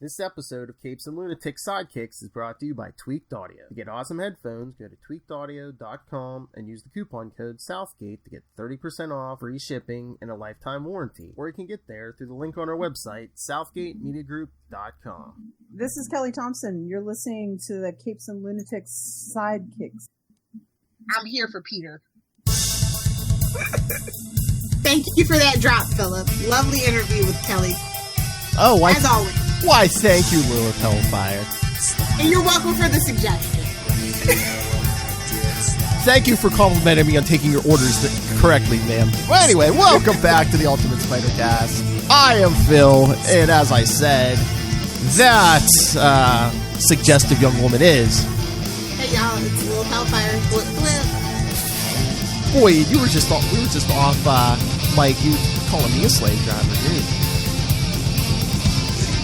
This episode of Capes and Lunatics Sidekicks is brought to you by Tweaked Audio. To get awesome headphones, go to tweakedaudio.com and use the coupon code Southgate to get 30% off, free shipping, and a lifetime warranty. Or you can get there through the link on our website, southgatemediagroup.com. This is Kelly Thompson. You're listening to the Capes and Lunatics Sidekicks. I'm here for Peter. Thank you for that drop, Philip. Lovely interview with Kelly. Oh, why? As always. Why, thank you, Lilith Hellfire. And you're welcome for the suggestion. Thank you for complimenting me on taking your orders correctly, ma'am. Well, anyway, welcome back to the Ultimate Spider Cast. I am Phil, and as I said, that suggestive young woman is... Hey, y'all, it's Lilith Hellfire. Flip, flip. Boy, we were just off, Mike, you were calling me a slave driver, dude.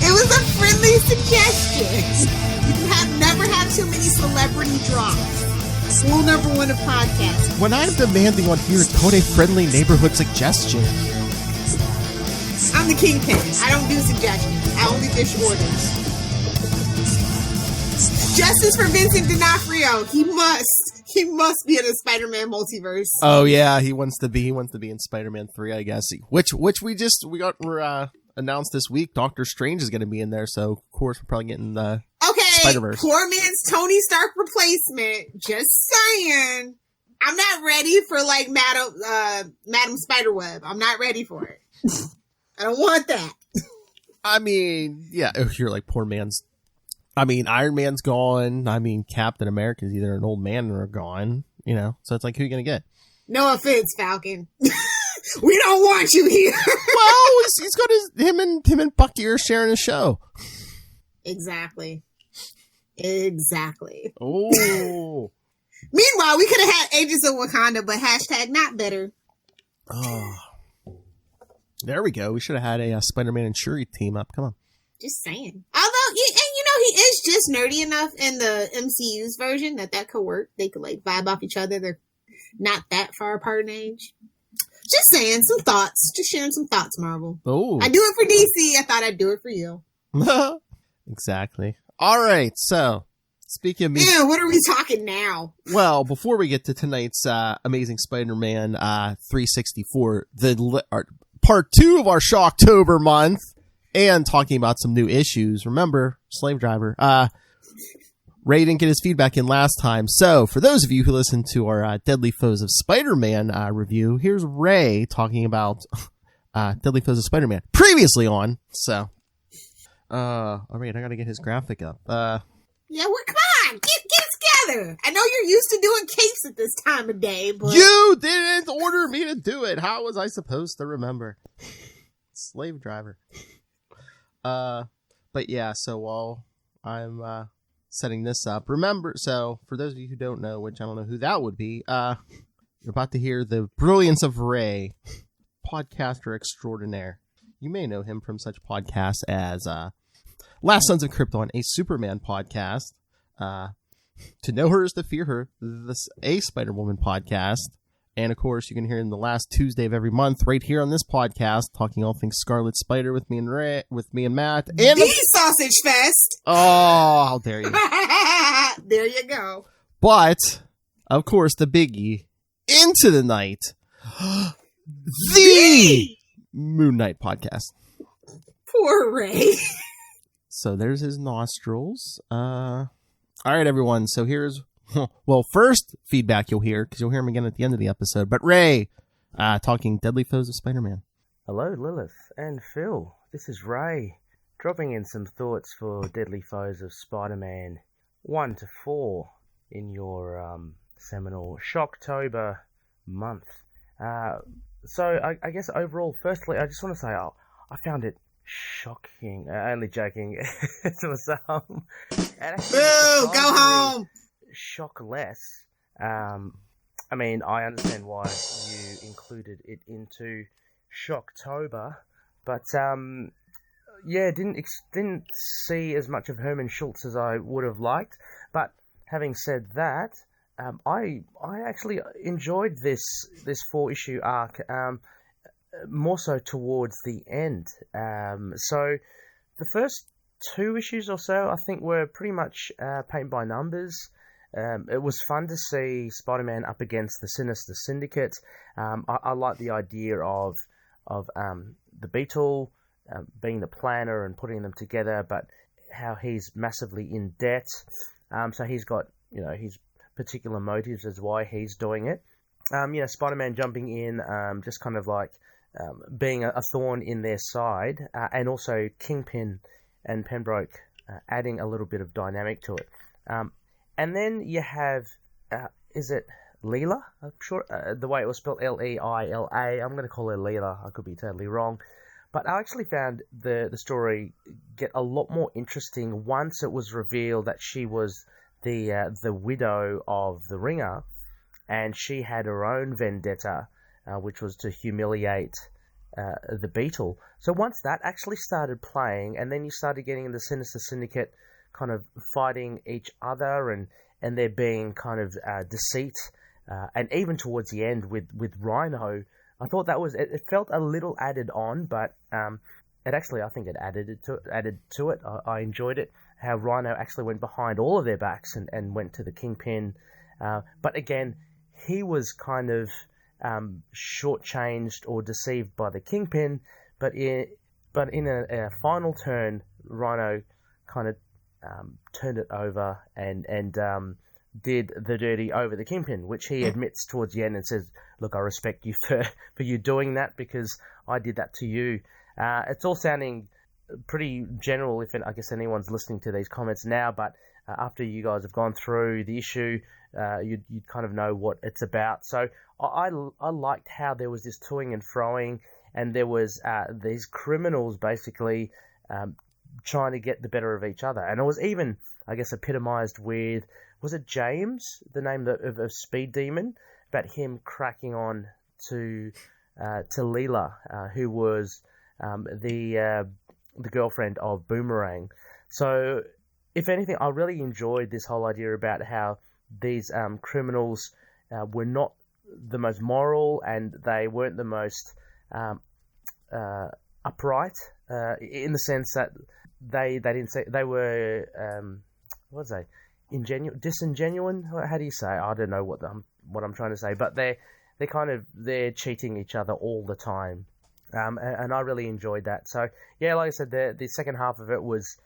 It was a friendly suggestion. You have never had too many celebrity drops. Rule number one of podcasting. When I'm demanding on here, it's called a friendly neighborhood suggestion. I'm the kingpin. I don't do suggestions. I only dish orders. Justice for Vincent D'Onofrio. He must be in the Spider-Man multiverse. Oh yeah, he wants to be in Spider-Man 3, I guess. Which we got announced this week. Doctor Strange is going to be in there, so of course we're probably getting the Spider-Verse. Poor man's Tony Stark replacement. Just saying. I'm not ready for like Madam Spiderweb. I'm not ready for it. I don't want that. I mean, yeah, you're like poor man's. I mean, Iron Man's gone. I mean, Captain America's either an old man or gone. You know, so it's like, who are you gonna get? No offense, Falcon. We don't want you here. Well, he's got him and Bucky are sharing a show. Exactly. Oh. Meanwhile, we could have had Agents of Wakanda, but hashtag not better. Oh. There we go. We should have had a Spider-Man and Shuri team up. Come on. Just saying. Although, he is just nerdy enough in the MCU's version that could work. They could like vibe off each other. They're not that far apart in age. Just saying, some thoughts. Just sharing some thoughts, Marvel. Oh. I do it for DC. I thought I'd do it for you. Exactly. All right. So, speaking of me. Yeah, what are we talking now? Well, before we get to tonight's Amazing Spider-Man 364, part 2 of our Shock-tober month, and talking about some new issues. Remember, Slave Driver. Ray didn't get his feedback in last time. So, for those of you who listened to our Deadly Foes of Spider-Man review, here's Ray talking about Deadly Foes of Spider-Man previously on. So, all right, I gotta get his graphic up. Yeah, well, come on, get together. I know you're used to doing capes at this time of day, but... You didn't order me to do it. How was I supposed to remember? Slave Driver. But yeah, so while I'm setting this up, remember, so for those of you who don't know, which I don't know who that would be, you're about to hear the brilliance of Ray, podcaster extraordinaire. You may know him from such podcasts as Last Sons of Krypton, a Superman podcast, To Know Her is to Fear Her, a Spider-Woman podcast, and of course you can hear him the last Tuesday of every month right here on this podcast, talking all things Scarlet Spider with me and Matt, and the Sausage Fest. Oh, how dare you! There you go. But of course, the biggie, Into the Night, the Moon Knight podcast. Poor Ray. So there's his nostrils. All right, everyone. So here's, well, first feedback you'll hear, because you'll hear him again at the end of the episode. But Ray, talking Deadly Foes of Spider-Man. Hello, Lilith and Phil. This is Ray, dropping in some thoughts for Deadly Foes of Spider-Man 1 to 4 in your seminal Shock-tober month. So I guess overall, firstly, I just want to say I found it shocking. Only joking. It was boo! Go home. Shock less. I mean, I understand why you included it into Shock-tober, but yeah, didn't see as much of Herman Schultz as I would have liked. But having said that, I actually enjoyed this 4-issue arc. More so towards the end. So the first 2 issues or so, I think, were pretty much paint by numbers. It was fun to see Spider-Man up against the Sinister Syndicate. I like the idea of the Beetle being the planner and putting them together, but how he's massively in debt. So he's got, his particular motives as why he's doing it. Spider-Man jumping in, just kind of like being a thorn in their side, and also Kingpin and Pembroke adding a little bit of dynamic to it. And then you have, is it Leela? I'm sure the way it was spelled, Leila. I'm going to call her Leela. I could be totally wrong. But I actually found the story get a lot more interesting once it was revealed that she was the widow of the Ringer, and she had her own vendetta, which was to humiliate the Beetle. So once that actually started playing, and then you started getting the Sinister Syndicate kind of fighting each other, and there being kind of deceit, and even towards the end with Rhino, I thought that was, it felt a little added on, but it actually, I think it added to it. I enjoyed it, how Rhino actually went behind all of their backs and went to the Kingpin. But again, he was kind of shortchanged or deceived by the Kingpin, but in a final turn, Rhino kind of turned it over and did the dirty over the Kingpin, which he admits towards the end and says, "Look, I respect you for you doing that because I did that to you." It's all sounding pretty general if I guess anyone's listening to these comments now, but after you guys have gone through the issue, you'd kind of know what it's about. So I liked how there was this toing and froing, and there was these criminals basically trying to get the better of each other. And it was even, I guess, epitomized with, was it James, the name of Speed Demon, about him cracking on to Leela, who was the girlfriend of Boomerang. So, if anything, I really enjoyed this whole idea about how these criminals were not the most moral, and they weren't the most upright, in the sense that they didn't say they were what was they disingenuine? How do you say? I don't know what I'm trying to say, but they're cheating each other all the time, and I really enjoyed that. So yeah, like I said, the second half of it was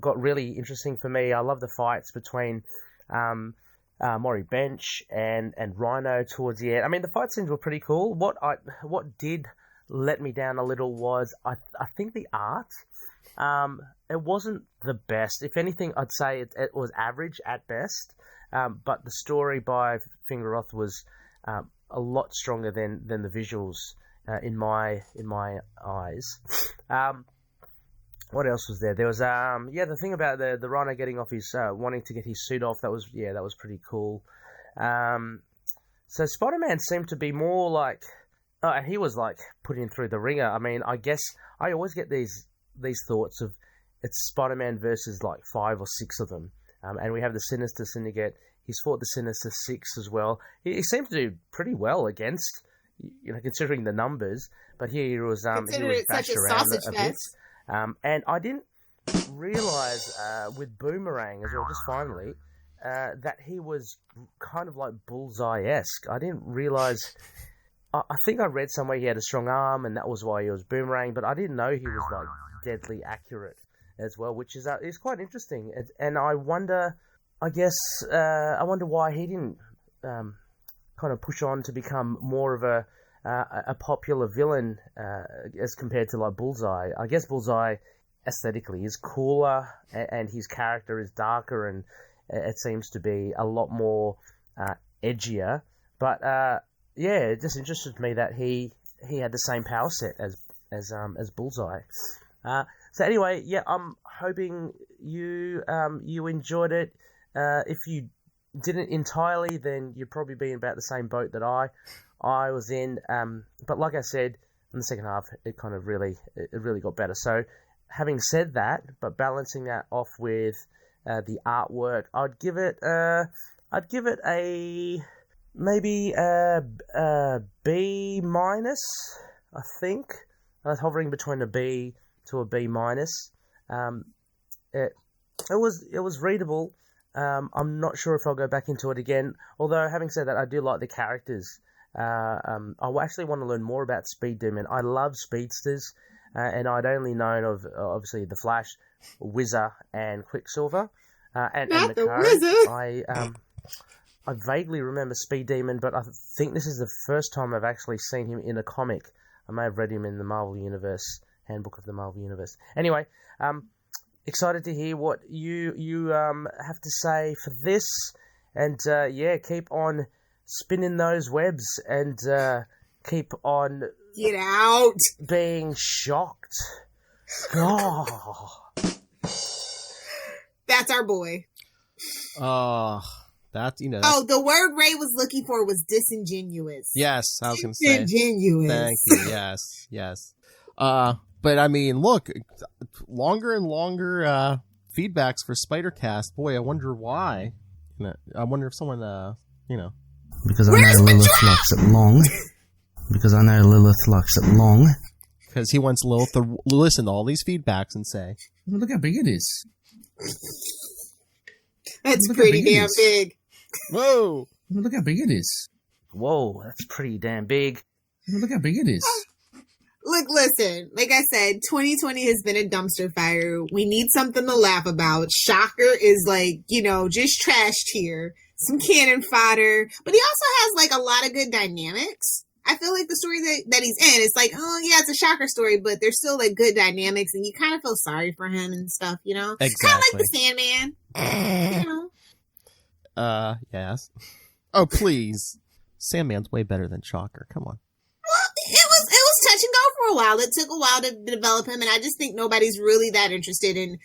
got really interesting for me. I love the fights between Maury Bench and Rhino towards the end. I mean, the fight scenes were pretty cool. What did let me down a little was I think the art. It wasn't the best. If anything, I'd say it was average at best. But the story by Fingeroth was a lot stronger than the visuals in my eyes. What else was there? There was the thing about the Rhino getting off his wanting to get his suit off. That was pretty cool. So Spider-Man seemed to be more like, and he was like putting through the ringer. I mean, I guess I always get these thoughts of it's Spider-Man versus like 5 or 6 of them, and we have the Sinister Syndicate. He's fought the Sinister Six as well. He seemed to do pretty well against, considering the numbers. But here he was bashed around a bit. And I didn't realize with Boomerang as well, just finally, that he was kind of like Bullseye-esque. I didn't realize. I think I read somewhere he had a strong arm, and that was why he was Boomerang. But I didn't know he was like deadly accurate as well, which is quite interesting. And I wonder, I wonder why he didn't kind of push on to become more of a popular villain as compared to like Bullseye. I guess Bullseye aesthetically is cooler, and his character is darker, and it seems to be a lot more edgier. But it just interested me that he had the same power set as Bullseye. So anyway, I'm hoping you enjoyed it. If you didn't entirely, then you'd probably be in about the same boat that I was in. But like I said, in the second half, it kind of really got better. So having said that, but balancing that off with the artwork, I'd give it maybe a B minus. I think I was hovering between a B to a B minus. it was readable. I'm not sure if I'll go back into it again. Although, having said that, I do like the characters. I actually want to learn more about Speed Demon. I love speedsters, and I'd only known of obviously the Flash, Whizzer, and Quicksilver, and the Wizard. I vaguely remember Speed Demon, but I think this is the first time I've actually seen him in a comic. I may have read him in the Marvel Universe, Handbook of the Marvel Universe. Anyway, excited to hear what you have to say for this, and keep on spinning those webs and keep on get out being shocked. Oh. That's our boy. The word Ray was looking for was disingenuous. Yes, I was going to say. Disingenuous. Thank you. Yes. But I mean, look, longer and longer feedbacks for Spider-Cast. Boy, I wonder why. I wonder if someone, Because I know Lilith likes it long. Because he wants Lilith to listen to all these feedbacks and say, well, look how big it is. That's pretty damn big. Whoa. Look how big it is. Whoa, that's pretty damn big. Look how big it is. Look, listen, like I said, 2020 has been a dumpster fire. We need something to laugh about. Shocker is just trashed here. Some cannon fodder. But he also has a lot of good dynamics. I feel like the story that he's in, it's it's a Shocker story, but there's still good dynamics and you kind of feel sorry for him and stuff, Exactly. Kind of like the Sandman. Yes. Oh, please. Sandman's way better than Shocker. Come on. Well, it was touch and go for a while. It took a while to develop him, and I just think nobody's really that interested in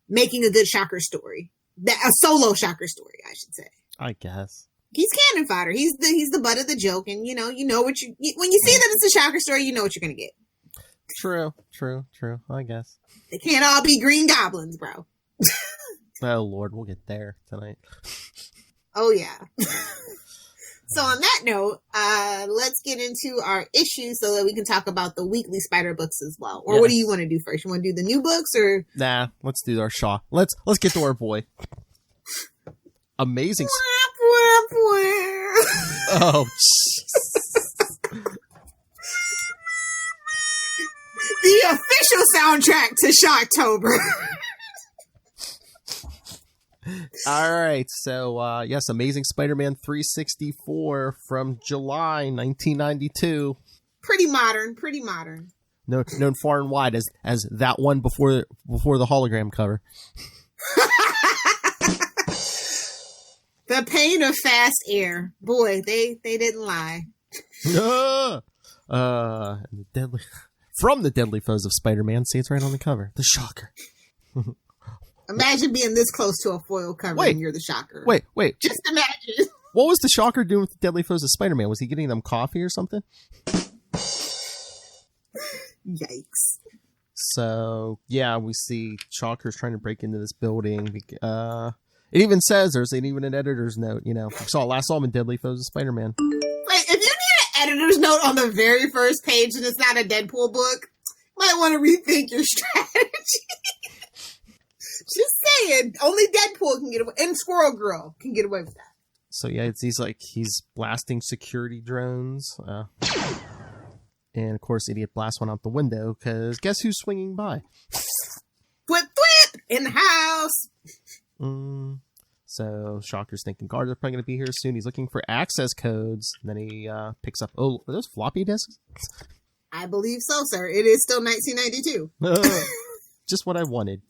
making a good Shocker story. A solo Shocker story, I should say. I guess. He's cannon fodder. He's the butt of the joke, and you know what when you see that it's a Shocker story, you know what you're gonna get. True. I guess. They can't all be Green Goblins, bro. Oh Lord, we'll get there tonight. Oh yeah. So on that note, let's get into our issues so that we can talk about the weekly Spider books as well. Or What do you want to do first? You want to do the new books or? Nah, let's do our Shaw. Let's get to our boy. Amazing. Oh, the official soundtrack to Shock-tober. All right, so yes, Amazing Spider-Man 364 from July 1992. Pretty modern. Known far and wide as that one before the hologram cover. The pain of fast air. Boy, they didn't lie. From the deadly foes of Spider-Man. See, it's right on the cover. The Shocker. Imagine being this close to a foil cover and you're the Shocker. Wait. Just imagine. What was the Shocker doing with the deadly foes of Spider-Man? Was he getting them coffee or something? Yikes. So, yeah, we see Shocker's trying to break into this building. It even says there's even an editor's note, We last saw him in Deadly Foes of Spider-Man. Wait, if you need an editor's note on the very first page and it's not a Deadpool book, you might want to rethink your strategy. Just saying, only Deadpool can get away, and Squirrel Girl can get away with that. So yeah, he's blasting security drones, and of course, Idiot blasts one out the window because guess who's swinging by? Thwip in the house. So Shocker's thinking guards are probably going to be here soon. He's looking for access codes, and then he picks up. Oh, are those floppy disks? I believe so, sir. It is still 1992. Just what I wanted.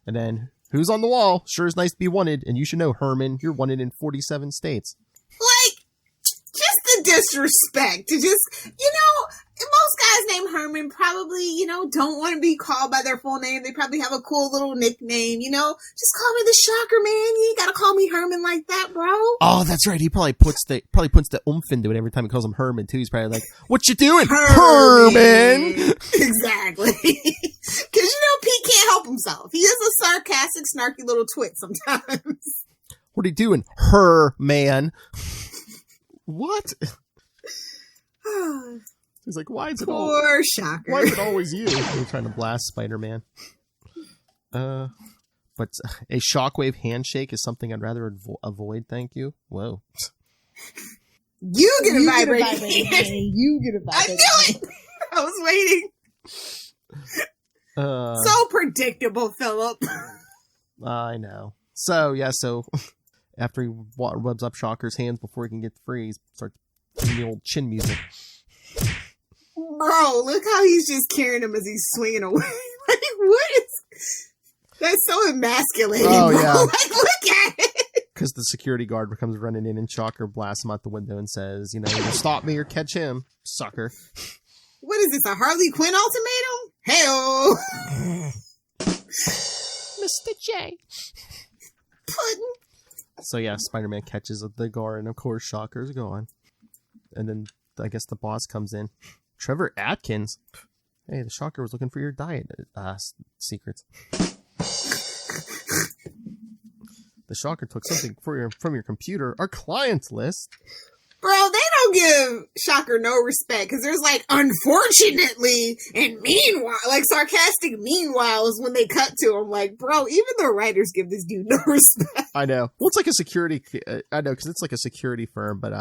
And then, who's on the wall? Sure is nice to be wanted. And you should know, Herman, you're wanted in 47 states. Just the disrespect. Most guys named Herman probably, don't want to be called by their full name. They probably have a cool little nickname, Just call me the Shocker, man. You ain't got to call me Herman like that, bro. Oh, that's right. He probably puts the oomph into it every time he calls him Herman, too. He's probably like, what you doing, Herman? Exactly. Because, Pete can't help himself. He is a sarcastic, snarky little twit sometimes. What are you doing, Herman? What? He's like, why is it Poor Shocker. Why is it always you? You're trying to blast Spider-Man. But a shockwave handshake is something I'd rather avoid. Thank you. Whoa. You get a vibrating hand. You get a I vibrating knew it. I was waiting. So predictable, Philip. I know. So after he rubs up Shocker's hands before he can get free, he starts playing the old chin music. Bro, look how he's just carrying him as he's swinging away. Like, what is... That's so emasculating, Oh, bro. yeah. Like, look at it. Because the security guard comes running in and Shocker blasts him out the window and says, either stop me or catch him, sucker. What is this, a Harley Quinn ultimatum? Hey-oh. Mr. J. Puddin'. So Spider-Man catches the guard, and of course Shocker's gone. And then I guess the boss comes in. Trevor Atkins. Hey, the Shocker was looking for your diet secrets. The Shocker took something from your computer, our client list. Bro, they don't give Shocker no respect, because there's like, unfortunately, and meanwhile, like sarcastic meanwhiles when they cut to him. Like, bro, even the writers give this dude no respect. I know. Well, it's like a security, I know, because it's like a security firm, but,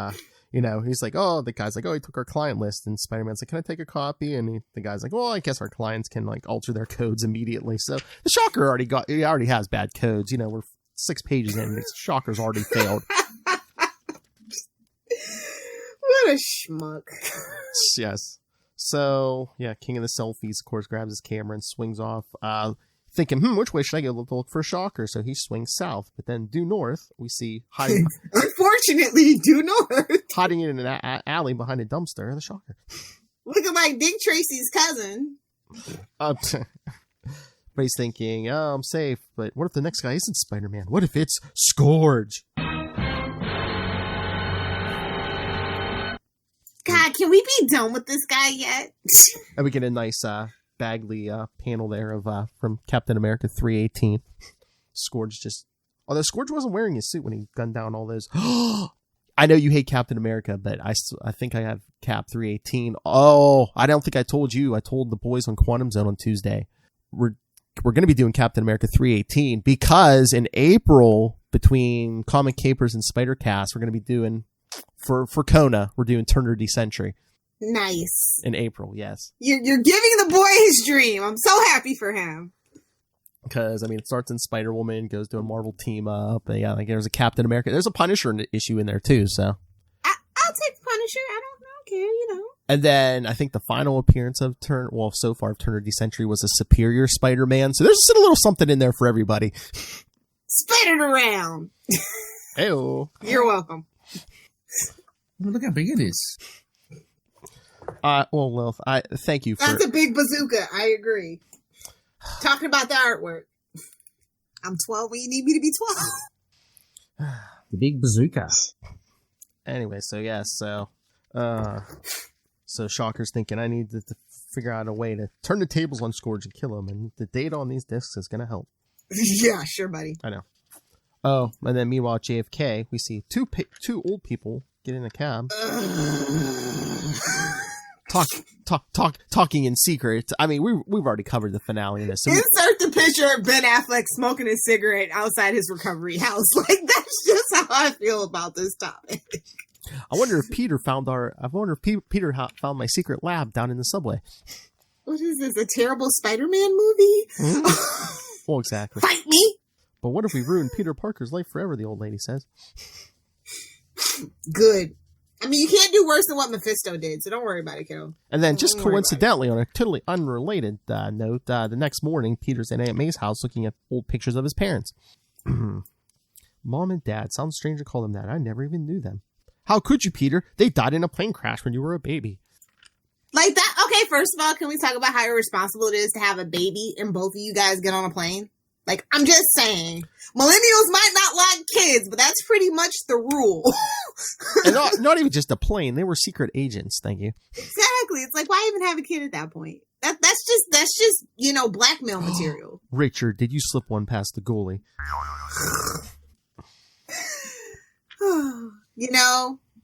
he's like, the guy's like, he took our client list, and Spider-Man's like, can I take a copy? And the guy's like, well, I guess our clients can, like, alter their codes immediately. So the Shocker already has bad codes. We're 6 pages in, and the Shocker's already failed. What a schmuck. Yes. So, King of the Selfies, of course, grabs his camera and swings off, thinking, which way should I go to look for a Shocker? So he swings south, but then due north, we see hiding... Unfortunately, due north. Hiding in an alley behind a dumpster, the Shocker. Looking like Dick Tracy's cousin. But he's thinking, I'm safe, but what if the next guy isn't Spider-Man? What if it's Scourge? God, can we be done with this guy yet? And we get a nice Bagley panel there of from Captain America 318. Scourge although Scourge wasn't wearing his suit when he gunned down all those. I know you hate Captain America, but I think I have Cap 318. Oh, I don't think I told you. I told the boys on Quantum Zone on Tuesday. We're going to be doing Captain America 318 because in April, between Comic Capers and Spider-Cast, we're going to be doing, for Kona, we're doing Turner Century. Nice. In April, yes. You're giving the boy his dream. I'm so happy for him. Because, it starts in Spider-Woman, goes to a Marvel team-up. There's a Captain America. There's a Punisher issue in there, too, so. I'll take Punisher. I don't care, And then I think the final appearance of so far of Turner Century was a Superior Spider-Man. So there's a little something in there for everybody. Spit it around. Ew. You're welcome. Well, look how big it is. Lilith, thank you for... That's a big bazooka. I agree. Talking about the artwork. I'm 12 when you need me to be 12. The big bazooka. Anyway, so Shocker's thinking, I need to figure out a way to turn the tables on Scourge and kill him, and the data on these discs is going to help. Yeah, sure, buddy. I know. Oh, and then meanwhile at JFK, we see two old people get in a cab. Talking in secret. We've already covered the finale of this. So insert the picture of Ben Affleck smoking a cigarette outside his recovery house. Like, that's just how I feel about this topic. I wonder if Peter found Peter found my secret lab down in the subway. What is this, a terrible Spider-Man movie? Mm-hmm. Well, exactly. Fight me! But what if we ruin Peter Parker's life forever, the old lady says. Good. You can't do worse than what Mephisto did, so don't worry about it, kiddo. And then, just coincidentally, on a totally unrelated note, the next morning, Peter's at Aunt May's house looking at old pictures of his parents. Mom and Dad. Sounds strange to call them that. I never even knew them. How could you, Peter? They died in a plane crash when you were a baby. Like that? Okay, first of all, can we talk about how irresponsible it is to have a baby and both of you guys get on a plane? Like, I'm just saying. Millennials might not like kids, but that's pretty much the rule. And not even just a plane. They were secret agents, thank you. Exactly. It's like, why even have a kid at that point? That's just blackmail material. Richard, did you slip one past the goalie?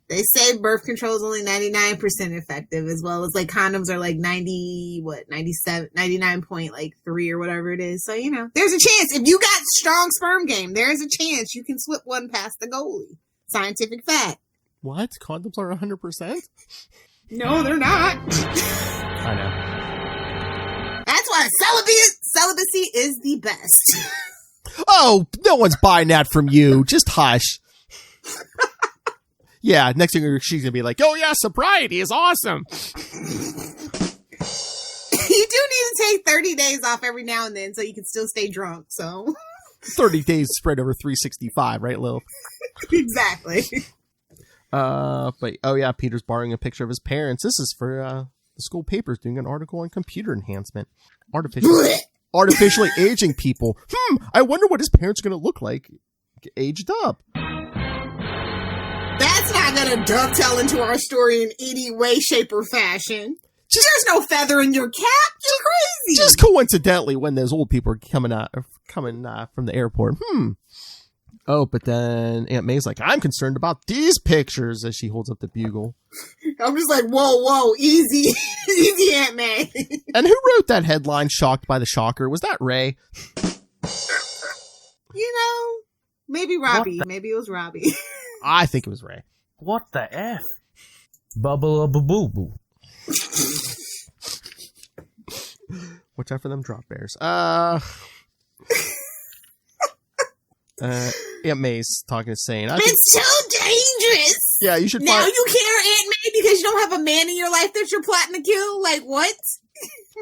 They say birth control is only 99% effective, as well as like condoms are like 99.3 or whatever it is. So, you know, there's a chance if you got strong sperm game, there's a chance you can slip one past the goalie. Scientific fact. What? Condoms are 100%? No, they're not. I know. That's why celibacy is the best. Oh, no one's buying that from you. Just hush. Yeah, next thing she's going to be like, oh yeah, sobriety is awesome. You do need to take 30 days off every now and then so you can still stay drunk, so. 30 days spread over 365, right, Lil? Exactly. But, oh yeah, Peter's borrowing a picture of his parents. This is for the school papers doing an article on computer enhancement. Artificially aging people. I wonder what his parents are going to look like aged up. That's not going to dovetail into our story in any way, shape, or fashion. There's no feather in your cap. You're crazy. Just coincidentally, when those old people are coming from the airport. Oh, but then Aunt May's like, I'm concerned about these pictures as she holds up the bugle. I'm just like, whoa, easy, easy, Aunt May. And who wrote that headline, Shocked by the Shocker? Was that Ray? You know, maybe Robbie. Maybe it was Robbie. I think it was Ray. What the F? Bubble boo boo. Watch out for them drop bears. Aunt May's talking to Sane. It's too dangerous. Yeah, you should. Now you care, Aunt May, because you don't have a man in your life that you're plotting to kill. Like what?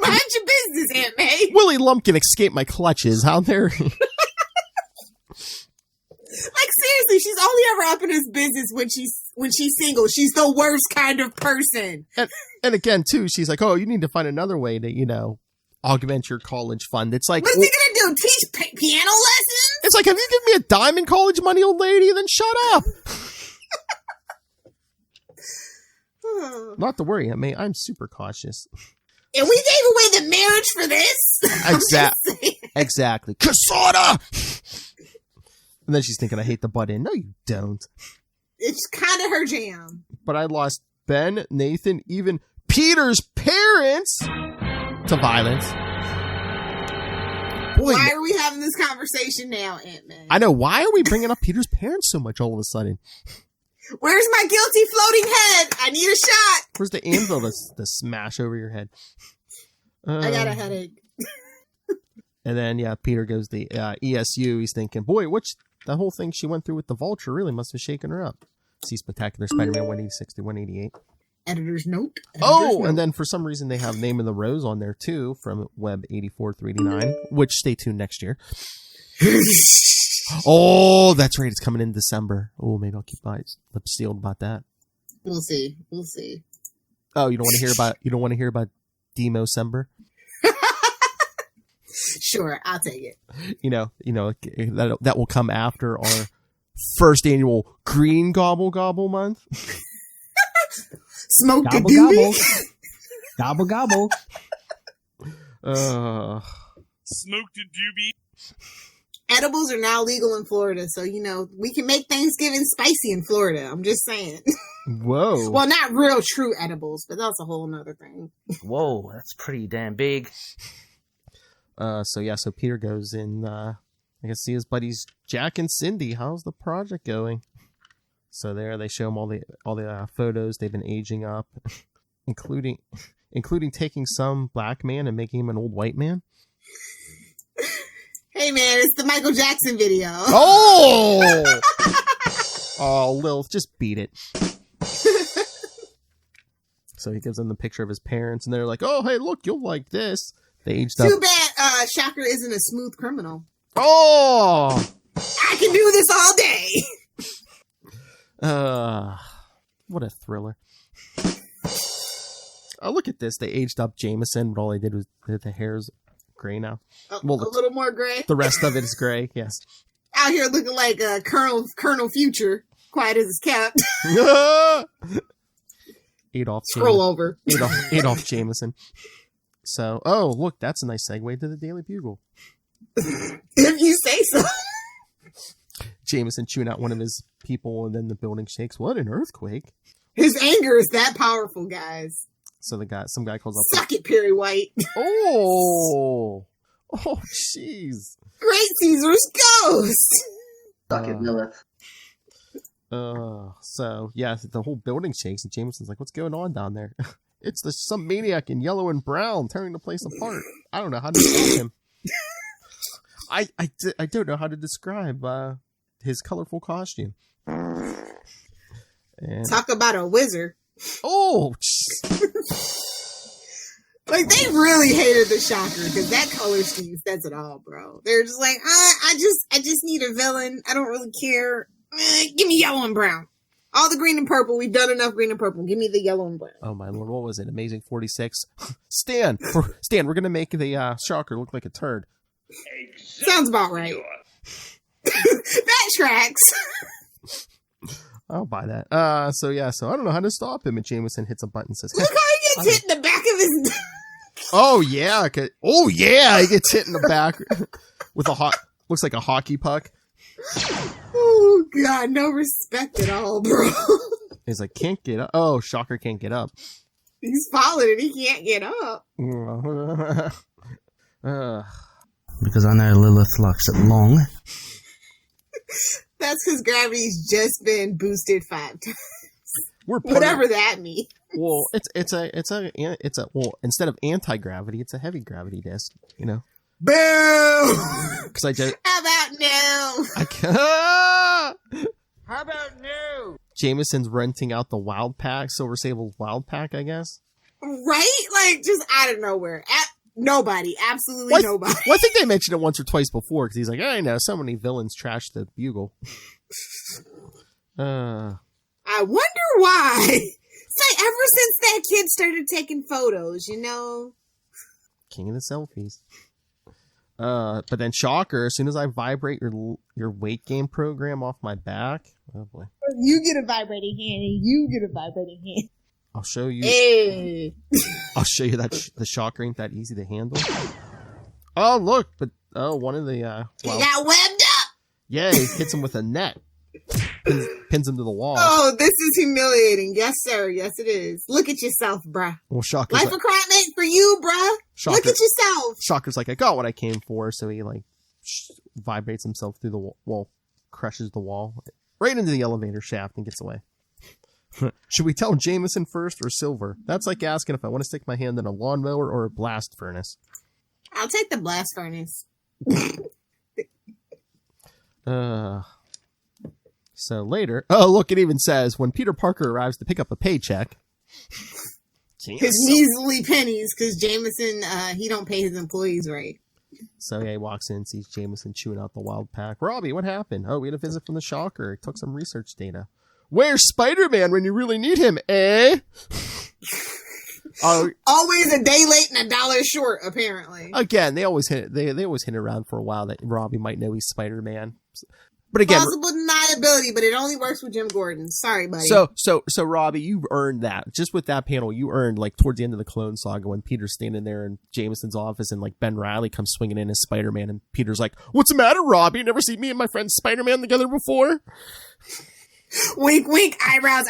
Mind your business, Aunt May. Willie Lumpkin escaped my clutches. How there? Like seriously, she's only ever up in his business when she's single. She's the worst kind of person. And again, too, she's like, "Oh, you need to find another way to, augment your college fund." It's like, what's he gonna do? Teach piano lessons? It's like, have you given me a dime in college money, old lady? Then shut up. Not to worry, Aunt May. I'm super cautious. And we gave away the marriage for this. Exactly. Casada. And then she's thinking, I hate the butt in. No, you don't. It's kind of her jam. But I lost Ben, Nathan, even Peter's parents to violence. Boy, why are we having this conversation now, Aunt May? I know. Why are we bringing up Peter's parents so much all of a sudden? Where's my guilty floating head? I need a shot. Where's the anvil to smash over your head? I got a headache. And then, Peter goes to the ESU. He's thinking, boy, the whole thing she went through with the Vulture really must have shaken her up. See Spectacular Spider-Man 186 to 188. Editor's note. And then for some reason they have Name of the Rose on there too from Web 84 through 89, which stay tuned next year. Oh, that's right. It's coming in December. Oh, maybe I'll keep my lips sealed about that. We'll see. Oh, you don't want to hear about Demo-cember? Sure, I'll take it. That will come after our first annual Green Gobble Gobble month. Smoke gobble, the doobie. Gobble gobble. Smoke the doobie. Edibles are now legal in Florida, so we can make Thanksgiving spicy in Florida. I'm just saying. Whoa. Well, not real true edibles, but that's a whole nother thing. Whoa, that's pretty damn big. So Peter goes in, I guess, see his buddies Jack and Cindy. How's the project going? So there they show him all the photos they've been aging up, including taking some black man and making him an old white man. Hey man, it's the Michael Jackson video. Oh! Oh, Lilith, just beat it. So he gives them the picture of his parents, and they're like, "Oh, hey, look, you'll like this." They aged up. Too bad Shocker isn't a smooth criminal. Oh! I can do this all day. What a thriller. Oh, look at this. They aged up Jameson, but all they did was the hair's gray now. A little more gray. The rest of it is gray, yes. Out here looking like Colonel Future, quiet as it's kept. Scroll over. Adolf Jameson. So, look, that's a nice segue to the Daily Bugle. If you say so. Jameson chewing out one of his people, and then the building shakes. What, an earthquake? His anger is that powerful, guys. So some guy calls up. Suck it, Perry White. Oh, jeez. Great Caesar's ghost. Suck it, Lilith. So yeah, the whole building shakes, and Jameson's like, "What's going on down there?" It's some maniac in yellow and brown tearing the place apart. I don't know how to describe him. I don't know how to describe his colorful costume. And, Talk about a wizard. oh, Like, they really hated the Shocker because that color scheme says it all, bro. They're just like, I just need a villain. I don't really care. Give me yellow and brown. All the green and purple. We've done enough green and purple. Give me the yellow and brown. oh my lord, what was it? Amazing 46. Stan, we're gonna make the Shocker look like a turd. Sounds about right. That tracks. I'll buy that. So I don't know how to stop him. And Jameson hits a button and says, Look how he gets hit in the back of his. "Oh yeah, he gets hit in the back with looks like a hockey puck." Oh god, no respect at all, bro. He's like, "Can't get up." Oh, Shocker can't get up. He's falling and he can't get up. Because I know Lilith likes it long. That's because gravity's just been boosted 5 times. Whatever Whatever that means. Well, it's a instead of anti-gravity, it's a heavy gravity disc. You know. Boo! Because I just. How about no? How about no? Jameson's renting out the Wild Pack, Silver Sable's Wild Pack, I guess. Right? Like, just out of nowhere. Nobody. Absolutely nobody. Well, I think they mentioned it once or twice before, because he's like, I know, so many villains trashed the Bugle. I wonder why. It's like, ever since that kid started taking photos, you know? King of the selfies. But then Shocker, as soon as I vibrate your weight gain program off my back, oh boy. You get a vibrating hand and you get a vibrating hand. I'll show you. Hey. I'll show you that the Shocker ain't that easy to handle. Oh look, but one of the He got webbed up. yeah, he hits him with a net, pins him to the wall. Oh, this is humiliating. Yes, sir. Yes, it is. Look at yourself, bruh. Well, Shocker's Life like, of crime ain't for you, bruh. Look at yourself. Shocker's like, I got what I came for, so he like vibrates himself through the wall, crushes the wall right into the elevator shaft and gets away. Should we tell Jameson first or Silver? That's like asking if I want to stick my hand in a lawnmower or a blast furnace. I'll take the blast furnace. So later, oh look, it even says when Peter Parker arrives to pick up a paycheck. His measly pennies, because Jameson, he don't pay his employees right. So yeah, he walks in, sees Jameson chewing out the Wild Pack. Robbie, what happened? Oh, we had a visit from the Shocker. He took some research data. Where's Spider-Man when you really need him, eh? Always a day late and $1 short, apparently. Again, they always hint around for a while that Robbie might know he's Spider-Man. But again, possible deniability, but it only works with Jim Gordon. Sorry, buddy. So Robbie, you earned that. Just with that panel, you earned, like, towards the end of the Clone Saga when Peter's standing there in Jameson's office and, like, Ben Reilly comes swinging in as Spider-Man and Peter's like, "What's the matter, Robbie? Never seen me and my friend Spider-Man together before?" Wink, wink, eyebrows,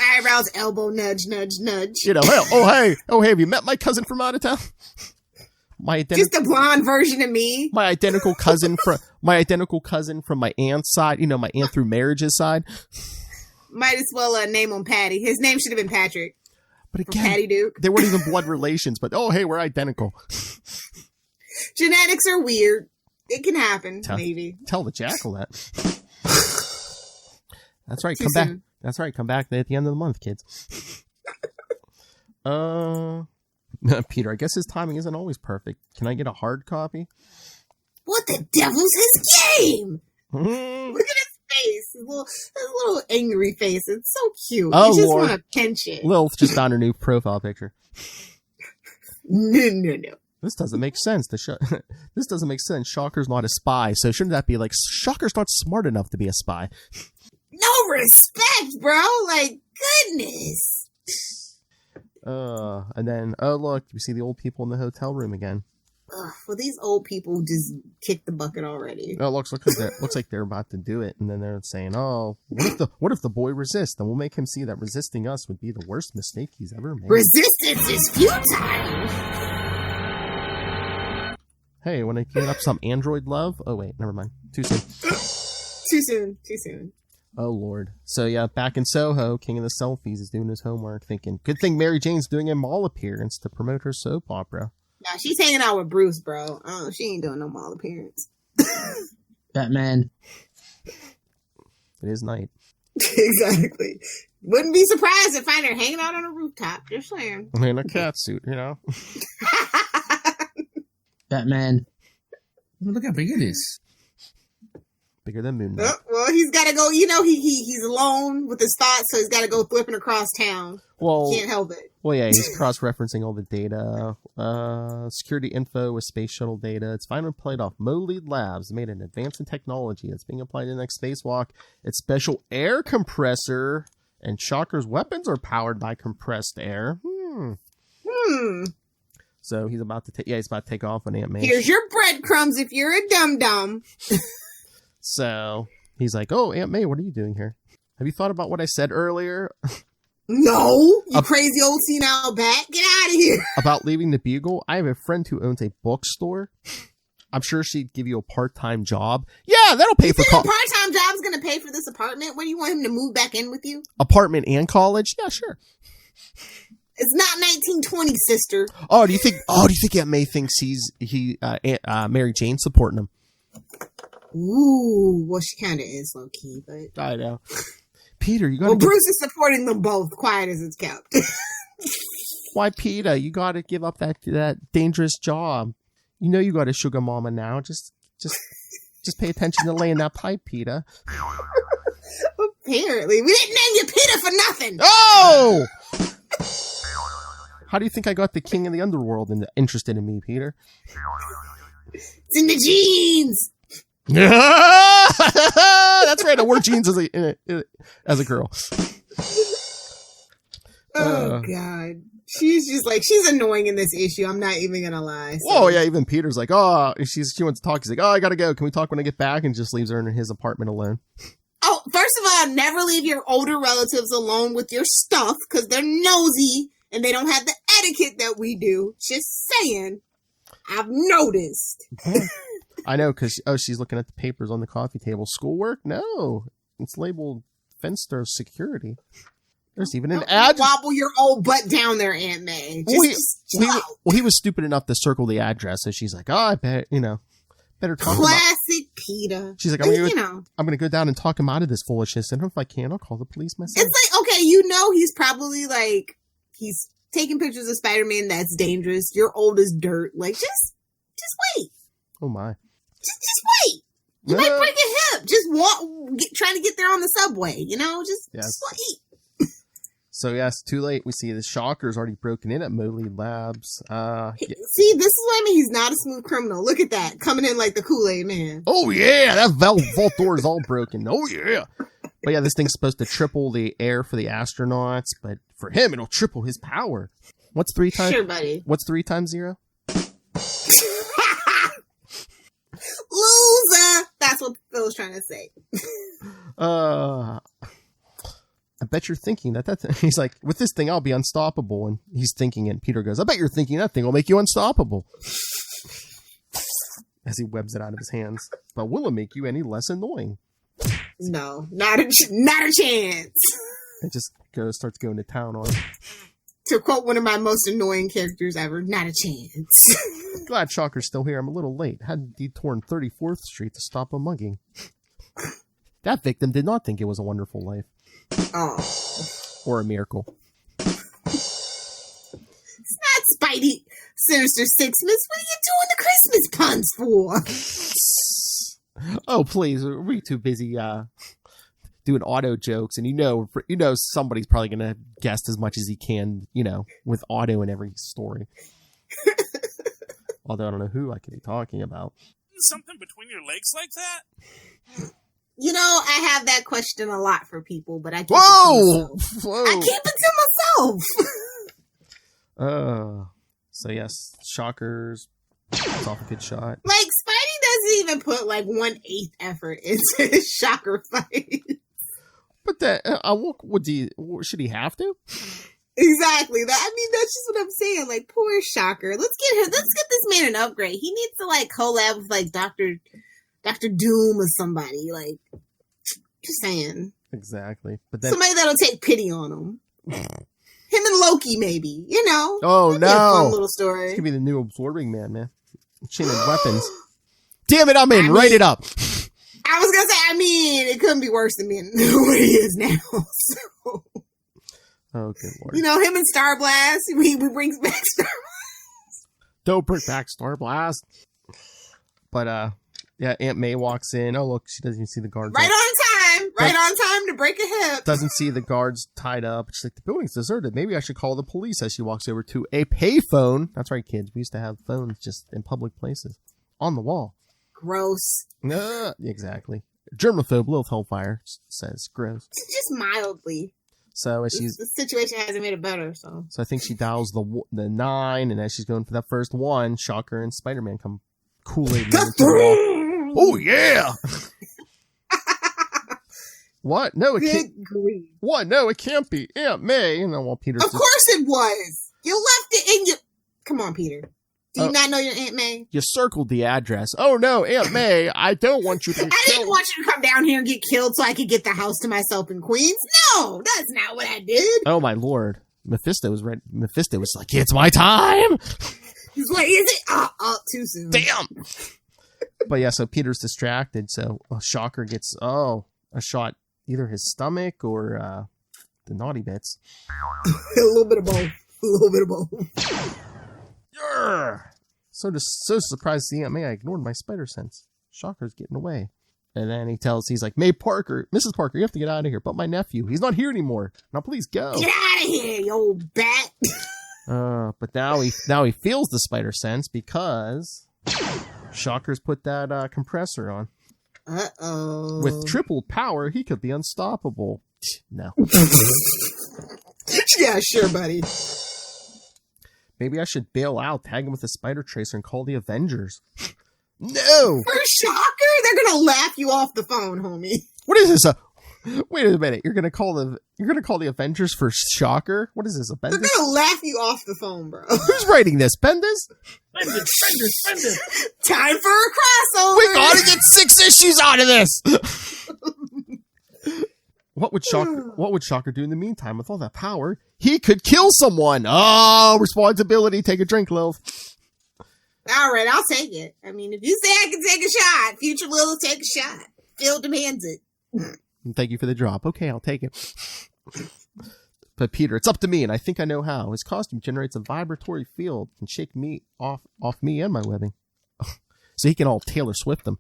elbow, nudge, nudge, nudge. You know, hey, have you met my cousin from out of town? Just a blonde version of me. My identical cousin from my aunt's side. You know, my aunt through marriage's side. Might as well name him Patty. His name should have been Patrick. But again, Patty Duke. They weren't even blood relations. But we're identical. Genetics are weird. It can happen. Maybe tell the Jackal that. That's right. Too Come soon. back. That's right. Come back at the end of the month, kids. Peter, I guess his timing isn't always perfect. Can I get a hard copy? What the devil's his game? Look at his face. His little angry face. It's so cute. Oh, you just Lord. want to pinch it. Lilith just found her new profile picture. No. This doesn't make sense. This doesn't make sense. Shocker's not a spy, so shouldn't that be like Shocker's not smart enough to be a spy? No respect, bro. Like, goodness. And then, oh look, we see the old people in the hotel room again. Well, these old people just kicked the bucket already. Oh, looks like they're about to do it, and then they're saying, "Oh, what if the boy resists? Then we'll make him see that resisting us would be the worst mistake he's ever made." Resistance is futile. Hey, when I get up some android love? Oh wait, never mind. Too soon. Too soon. Oh Lord. So yeah, back in Soho, King of the Selfies is doing his homework, thinking, "Good thing Mary Jane's doing a mall appearance to promote her soap opera." Nah, she's hanging out with Bruce, bro. She ain't doing no mall appearance. Batman. It is night. Exactly. Wouldn't be surprised to find her hanging out on a rooftop. Just saying. In a cat suit, you know. Batman. Look how big it is. Bigger than Moon Knight. Well, he's got to go. He's alone with his thoughts, so he's got to go flipping across town. Well, Can't help it. Well, yeah, he's cross-referencing all the data. Security info with space shuttle data. It's finally played off. Molead Labs made an advance in technology that's being applied to the next spacewalk. Its special air compressor and Shocker's weapons are powered by compressed air. So he's about to take off on Aunt May. Here's your breadcrumbs if you're a dum-dum. So he's like, "Oh, Aunt May, what are you doing here? Have you thought about what I said earlier?" No, you crazy old senile bat. Get out of here. About leaving the Bugle? I have a friend who owns a bookstore. I'm sure she'd give you a part-time job. Yeah, that'll pay for college. Part-time job's going to pay for this apartment? What do you want him to move back in with you? Apartment and college? Yeah, sure. It's not 1920, sister. Oh, do you think Aunt May thinks Mary Jane supporting him? Ooh, well, she kind of is low key, but I know. Peter, you got. Well, Bruce is supporting them both, quiet as it's kept. Why, Peter? You got to give up that dangerous job. You know you got a sugar mama now. Just pay attention to laying that pipe, Peter. Apparently, we didn't name you Peter for nothing. Oh! How do you think I got the king of the underworld interested in me, Peter? It's in the genes. That's right. I wore jeans as a girl. Oh God, she's annoying in this issue. I'm not even gonna lie. So. Oh yeah, even Peter's like, oh, she wants to talk. He's like, oh, I gotta go. Can we talk when I get back? And just leaves her in his apartment alone. Oh, first of all, never leave your older relatives alone with your stuff because they're nosy and they don't have the etiquette that we do. Just saying. I've noticed. I know, because she's looking at the papers on the coffee table. Schoolwork? No. It's labeled Fenster Security. There's even an address. Wobble your old butt down there, Aunt May. He was stupid enough to circle the address, so she's like, oh, I bet, better talk Classic Peter. She's like, I'm going to go down and talk him out of this foolishness, and if I can, I'll call the police myself. It's like, okay, he's probably like, he's taking pictures of Spider-Man. That's dangerous. You're old as dirt. Like, just wait. Oh my. Just wait. You might break a hip. Just trying to get there on the subway. Just wait. So yes, too late. We see the Shocker's already broken in at Molead Labs. See, this is what I mean. He's not a smooth criminal. Look at that, coming in like the Kool-Aid man. Oh yeah, that vault door is all broken. Oh yeah. But yeah, this thing's supposed to triple the air for the astronauts, but for him, it'll triple his power. What's 3 times? Sure, buddy. What's 3 times 0? Loser. That's what Phil was trying to say. I bet you're thinking that he's like, with this thing, I'll be unstoppable. And he's thinking it. And Peter goes, I bet you're thinking that thing will make you unstoppable. As he webs it out of his hands. But will it make you any less annoying? No, not a chance. It just starts going to town on it. To quote one of my most annoying characters ever, not a chance. Glad Shocker's still here. I'm a little late. Had to detour 34th Street to stop a mugging. That victim did not think it was a wonderful life. Oh. Or a miracle. It's not Spidey Sinister Sixmas. What are you doing the Christmas puns for? Oh, please. We're too busy doing auto jokes. And somebody's probably going to guess as much as he can, with auto in every story. Although I don't know who I could be talking about. Something between your legs like that? I have that question a lot for people, but I keep it to myself. Whoa! I keep it to myself. So yes, Shocker's It's off a good shot. Like, Spidey doesn't even put, like, 1/8 effort into his Shocker fight. But that, should he have to? Exactly. That's just what I'm saying. Like, poor Shocker. Let's get this man an upgrade. He needs to, like, collab with, like, Dr. Doom or somebody. Like, just saying. Exactly. But then somebody that'll take pity on him. Him and Loki, maybe. You know. Oh, that'd be a fun no. little story. This could be the new Absorbing Man. Chain of weapons. Damn it, I'm in. Write it up. I was going to say, it couldn't be worse than being what he is now. So. Oh, good lord. You know, him and Star Blast. We brings back Star Blast. Don't bring back Star Blast. But, yeah, Aunt May walks in. Oh, look, she doesn't even see the guards. Right on time. Right on time to break a hip. Doesn't see the guards tied up. She's like, the building's deserted. Maybe I should call the police as she walks over to a payphone. That's right, kids. We used to have phones just in public places. On the wall. Gross. Exactly. Germaphobe, Lilith Hellfire says gross. Just mildly. So as the situation hasn't made it better, so I think she dials the 9, and as she's going for that first one, Shocker and Spider-Man come Kool-Aid to the wall. Oh yeah! What? No, it can't. What? No, it can't be Aunt May. And then while Peter's of course it was. You left it in your. Come on, Peter. Do you not know your Aunt May? You circled the address. Oh no, Aunt May! I don't want you to. I didn't want you to come down here and get killed so I could get the house to myself in Queens. No, that's not what I did. Oh my lord! Mephisto was right. Mephisto was like, "It's my time." He's like, "Is it? Oh, too soon." Damn. But yeah, so Peter's distracted. So Shocker gets a shot, either his stomach or the naughty bits. A little bit of both. A little bit of both. So surprised to see Aunt May, I ignored my spider sense. Shocker's getting away. And then he's like, Mrs. Parker, you have to get out of here. But my nephew, he's not here anymore. Now please go. Get out of here, you old bat. But now he feels the spider sense because Shocker's put that compressor on. Uh-oh. With tripled power, he could be unstoppable. No. Yeah, sure, buddy. Maybe I should bail out, tag him with a spider tracer, and call the Avengers. No! For Shocker? They're gonna laugh you off the phone, homie. What is this? Wait a minute. You're gonna call the Avengers for Shocker? What is this? A Bendis? They're gonna laugh you off the phone, bro. Who's writing this? Bendis? Bendis. Time for a crossover. We gotta get 6 issues out of this. What would Shocker do in the meantime with all that power? He could kill someone. Oh, responsibility. Take a drink, Lilith. All right, I'll take it. I mean, if you say I can take a shot, future Lilith, take a shot. Phil demands it. Thank you for the drop. Okay, I'll take it. But Peter, it's up to me, and I think I know how. His costume generates a vibratory field and shake me off me and my webbing, so he can all Taylor Swift them.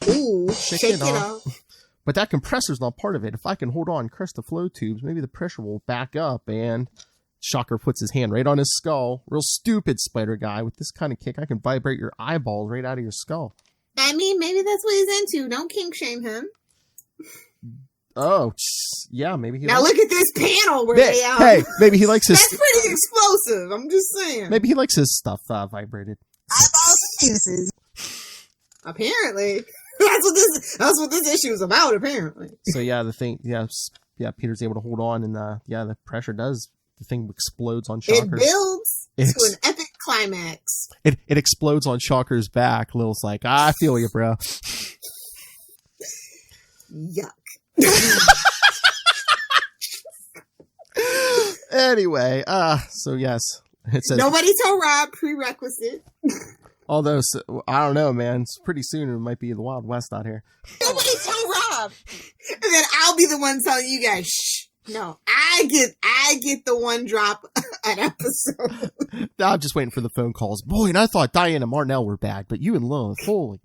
Ooh, shake it off. But that compressor's not part of it. If I can hold on and crush the flow tubes, maybe the pressure will back up. And Shocker puts his hand right on his skull. Real stupid spider guy. With this kind of kick, I can vibrate your eyeballs right out of your skull. I mean, maybe that's what he's into. Don't kink shame him. Oh, yeah, maybe he now likes... look at this panel where they are. Hey, maybe he likes his... That's pretty explosive. I'm just saying. Maybe he likes his stuff vibrated. Eyeballs and penises. Apparently. That's what this issue is about, apparently. So yeah, Peter's able to hold on, and the pressure does. The thing explodes on Shocker. It builds to an epic climax. It explodes on Shocker's back. Lil's like, I feel you, bro. Yuck. Anyway, so yes, it says nobody told Rob prerequisite. Although, I don't know, man. It's pretty soon it might be the Wild West out here. Nobody told Rob. And then I'll be the one telling you guys, shh. No, I get the one drop an episode. I'm just waiting for the phone calls. Boy, and I thought Diane and Marnell were bad, but you and Lilith, holy.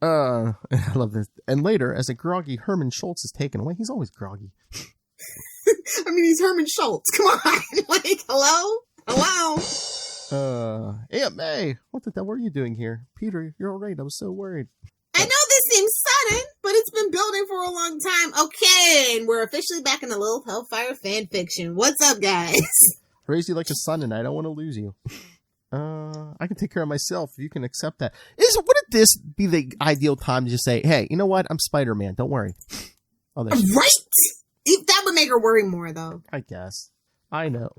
I love this. And later, as a groggy Herman Schultz is taken away, he's always groggy. I mean, he's Herman Schultz. Come on. Like, hello? Aunt May, what the hell were you doing here? Peter, you're all right. I was so worried. I know this seems sudden, but it's been building for a long time. Okay, and we're officially back in the Lilith Hellfire fan fiction. What's up, guys? Raised you like a son, and I don't want to lose you. I can take care of myself. You can accept that. Wouldn't this be the ideal time to just say, hey, you know what? I'm Spider-Man. Don't worry. Oh, Right? That would make her worry more, though. I guess. I know.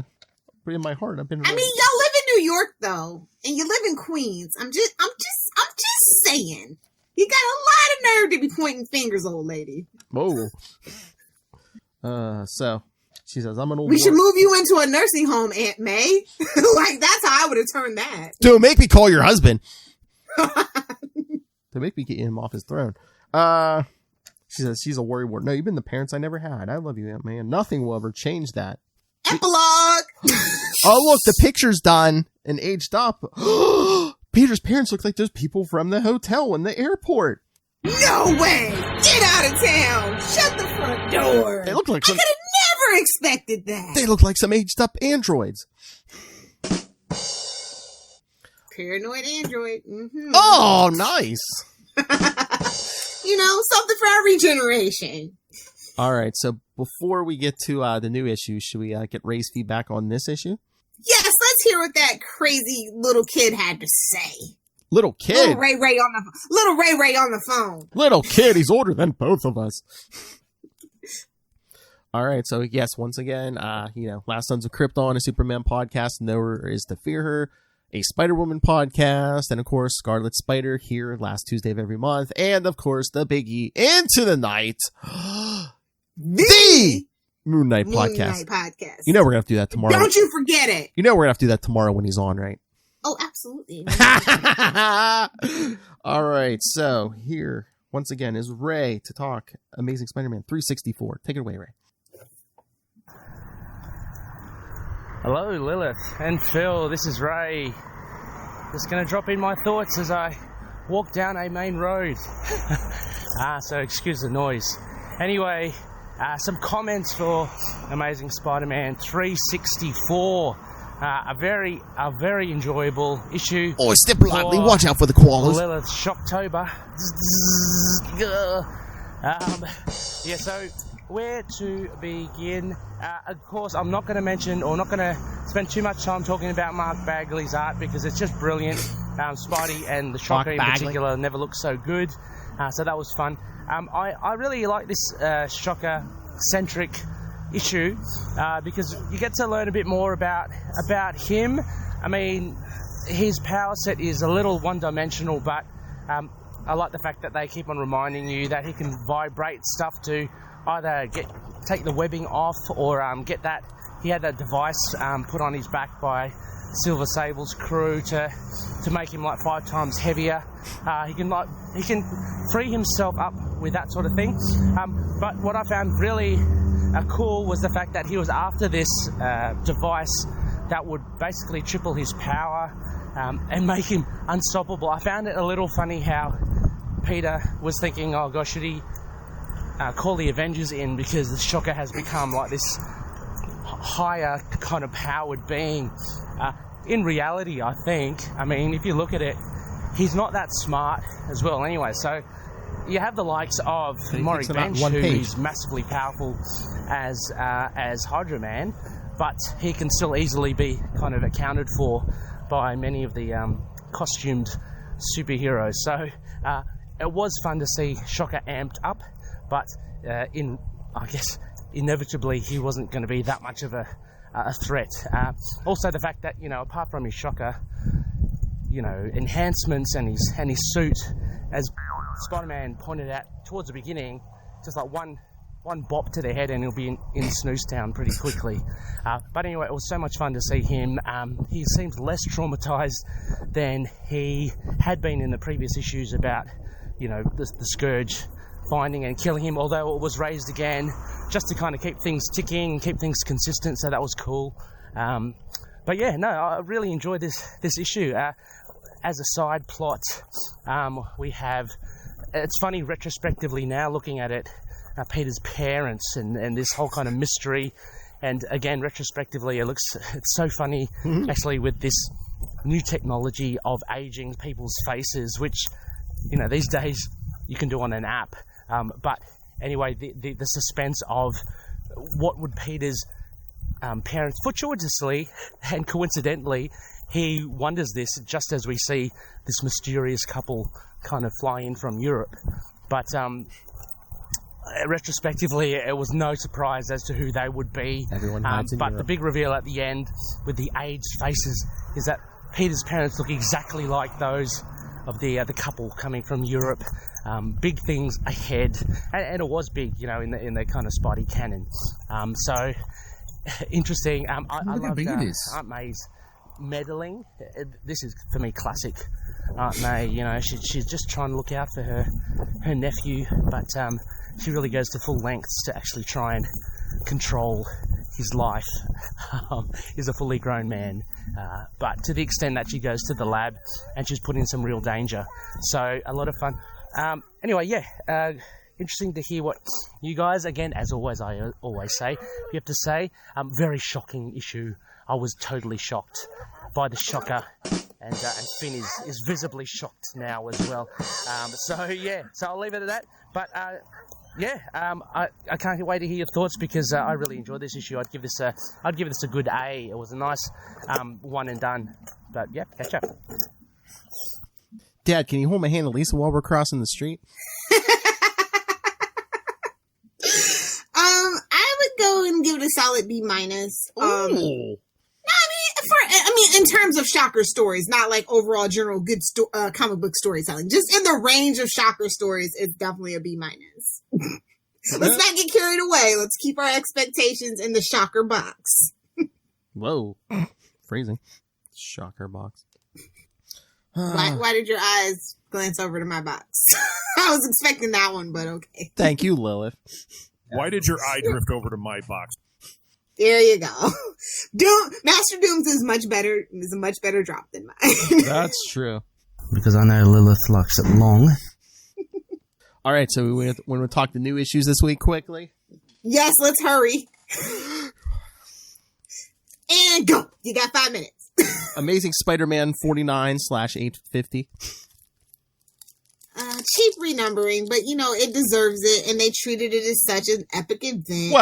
But in my heart, I've been. I mean, y'all live in New York, though, and you live in Queens. I'm just saying. You got a lot of nerve to be pointing fingers, old lady. Whoa. So she says, "I'm an old." We should move you into a nursing home, Aunt May. Like that's how I would have turned that. Don't make me call your husband. Don't make me get him off his throne. She says she's a worrywart. No, you've been the parents I never had. I love you, Aunt May, and nothing will ever change that. Epilogue. Oh, look, the picture's done and aged up. Peter's parents look like those people from the hotel in the airport. No way! Get out of town! Shut the front door! They look like I could have never expected that. They look like some aged up androids. Paranoid android. Mm-hmm. Oh, nice. You know, something for every generation. All right, so before we get to the new issue, should we get Ray's feedback on this issue? Yes, let's hear what that crazy little kid had to say. Little kid? Little Ray Ray on the phone. Little kid, he's older than both of us. All right, so yes, once again, Last Sons of Krypton, a Superman podcast, Nowhere Is to Fear Her, a Spider-Woman podcast, and of course, Scarlet Spider here last Tuesday of every month, and of course, the biggie, Into the Night, the Moon Knight podcast. You know we're going to have to do that tomorrow. Don't you forget it. You know we're going to have to do that tomorrow when he's on, right? Oh, absolutely. All right, so here, once again, is Ray to talk Amazing Spider-Man 364. Take it away, Ray. Hello, Lilith and Phil. This is Ray. Just going to drop in my thoughts as I walk down a main road. So excuse the noise. Anyway, some comments for Amazing Spider-Man 364. A very enjoyable issue. Oh, step lightly. Watch out for the koalas. Lilith Shock-tober. So where to begin? Of course, I'm not going to mention or not going to spend too much time talking about Mark Bagley's art because it's just brilliant. Spidey and the Shocker in particular never looked so good. So that was fun. I really like this Shocker-centric issue because you get to learn a bit more about him. I mean, his power set is a little one-dimensional, but I like the fact that they keep on reminding you that he can vibrate stuff to either take the webbing off or get that. He had that device put on his back by Silver Sable's crew to make him like 5 times heavier. He can free himself up with that sort of thing. But what I found really cool was the fact that he was after this device that would basically triple his power and make him unstoppable. I found it a little funny how Peter was thinking, oh gosh, should he call the Avengers in because the Shocker has become like this higher kind of powered being. In reality, I think, I mean, if you look at it, he's not that smart as well anyway. So you have the likes of Maury Bench, who is massively powerful as Hydra Man, but he can still easily be kind of accounted for by many of the costumed superheroes. So it was fun to see Shocker amped up, but I guess inevitably he wasn't going to be that much of a threat. Also the fact that, apart from his Shocker, enhancements and his suit, as Spider-Man pointed out towards the beginning, just like one bop to the head and he'll be in Snooze Town pretty quickly. But anyway, it was so much fun to see him. He seems less traumatized than he had been in the previous issues about, the Scourge finding and killing him, although it was raised again just to kind of keep things ticking, keep things consistent, so that was cool. But yeah, no, I really enjoyed this issue. As a side plot, we have, it's funny retrospectively now looking at it, Peter's parents and this whole kind of mystery, and again retrospectively it's so funny actually with this new technology of aging people's faces, which these days you can do on an app. But anyway, the suspense of what would Peter's parents, fortuitously and coincidentally, he wonders this just as we see this mysterious couple kind of fly in from Europe. But retrospectively, it was no surprise as to who they would be. Everyone hides in but Europe. the big reveal at the end with the aged faces is that Peter's parents look exactly like those of the couple coming from Europe. Big things ahead, and it was big, you know, in the kind of Spidey canon. So interesting. I love Aunt May's meddling. This is for me classic Aunt May. You know, she's just trying to look out for her nephew, but she really goes to full lengths to actually try and control his life. He's a fully grown man, but to the extent that she goes to the lab and she's put in some real danger. So a lot of fun. Anyway, interesting to hear what you guys, again, as always, I always say, you have to say. Very shocking issue. I was totally shocked by the shocker, and Finn is visibly shocked now as well. So I'll leave it at that. But I can't wait to hear your thoughts, because I really enjoyed this issue. I'd give this a good A. It was a nice one and done. But yeah, catch up. Dad, can you hold my hand at least while we're crossing the street? I would go and give it a solid B-. In terms of Shocker stories, not like overall general good comic book storytelling. Just in the range of Shocker stories, it's definitely a B-. Let's not get carried away. Let's keep our expectations in the Shocker box. Whoa. Phrasing. Shocker box. Why did your eyes glance over to my box? I was expecting that one, but okay. Thank you, Lilith. Why did your eye drift over to my box? There you go. Master Doom's is a much better drop than mine. That's true. Because I know Lilith likes it long. All right, so we want to talk the new issues this week quickly. Yes, let's hurry. And go. You got 5 minutes. Amazing Spider-Man 49/850. Cheap renumbering, but you know, it deserves it, and they treated it as such an epic event.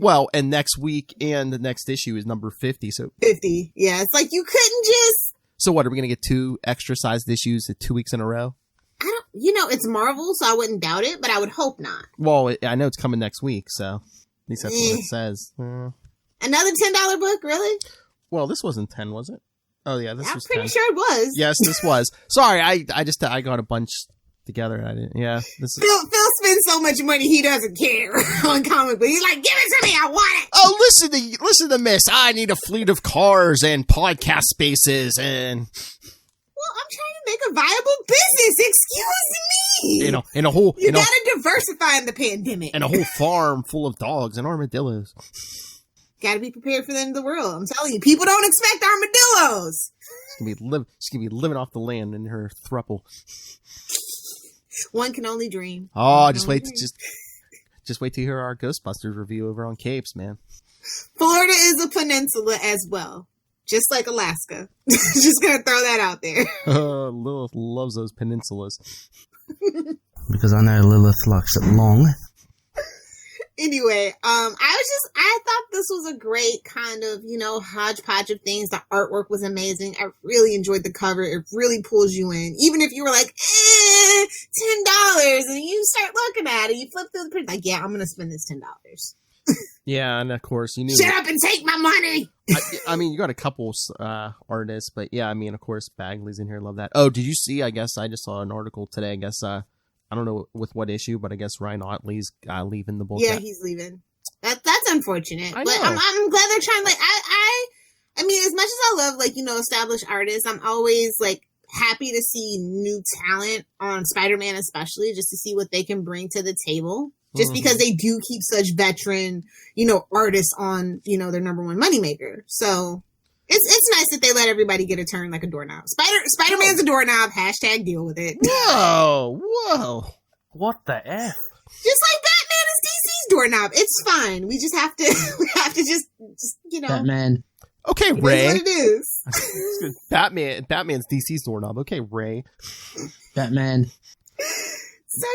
Well, and next week and the next issue is number 50, so 50. Yeah, it's like you couldn't just. So what, are we going to get 2 extra-sized issues 2 weeks in a row? It's Marvel, so I wouldn't doubt it, but I would hope not. Well, I know it's coming next week, so at least that's what it says. Another $10 book, really? Well, this wasn't 10, was it? Oh, yeah, this was 10. I'm pretty sure it was. Yes, this was. Sorry, I got a bunch together. I didn't. Yeah, this is. Phil spends so much money he doesn't care on comic book. He's like, give it to me, I want it. Oh, listen to Miss. I need a fleet of cars and podcast spaces and. Well, I'm trying to make a viable business. Excuse me. In a whole. You gotta diversify in the pandemic. And a whole farm full of dogs and armadillos. Gotta be prepared for the end of the world. I'm telling you, people don't expect armadillos. She's gonna be living off the land in her thruple. One can only dream. Oh, just wait to hear our Ghostbusters review over on Capes, man. Florida is a peninsula as well, just like Alaska. Just gonna throw that out there. Lilith loves those peninsulas. Because I know Lilith likes it long. Anyway, I thought this was a great kind of, hodgepodge of things. The artwork was amazing. I really enjoyed the cover. It really pulls you in. Even if you were like, $10, and you start looking at it, you flip through the print, like, yeah, I'm going to spend this $10. Yeah, and of course, you knew. Shut up and take my money! I mean, you got a couple artists, but yeah, I mean, of course, Bagley's in here. Love that. Oh, did you see? I guess I just saw an article today. I guess, I don't know with what issue, but I guess Ryan Otley's leaving the book. Yeah, he's leaving. That's unfortunate. I but know. I'm glad they're trying. Like, I mean, as much as I love established artists, I'm always happy to see new talent on Spider-Man, especially just to see what they can bring to the table. Just because they do keep such veteran, artists on, their number one moneymaker. So it's nice that they let everybody get a turn like a doorknob. Spider-Man's a doorknob. # deal with it. Whoa. What the F? Just like Batman is DC's doorknob. It's fine. We just have to, just Batman. Okay, it Ray. is what it is. Batman's DC's doorknob. Okay, Ray. Batman. So,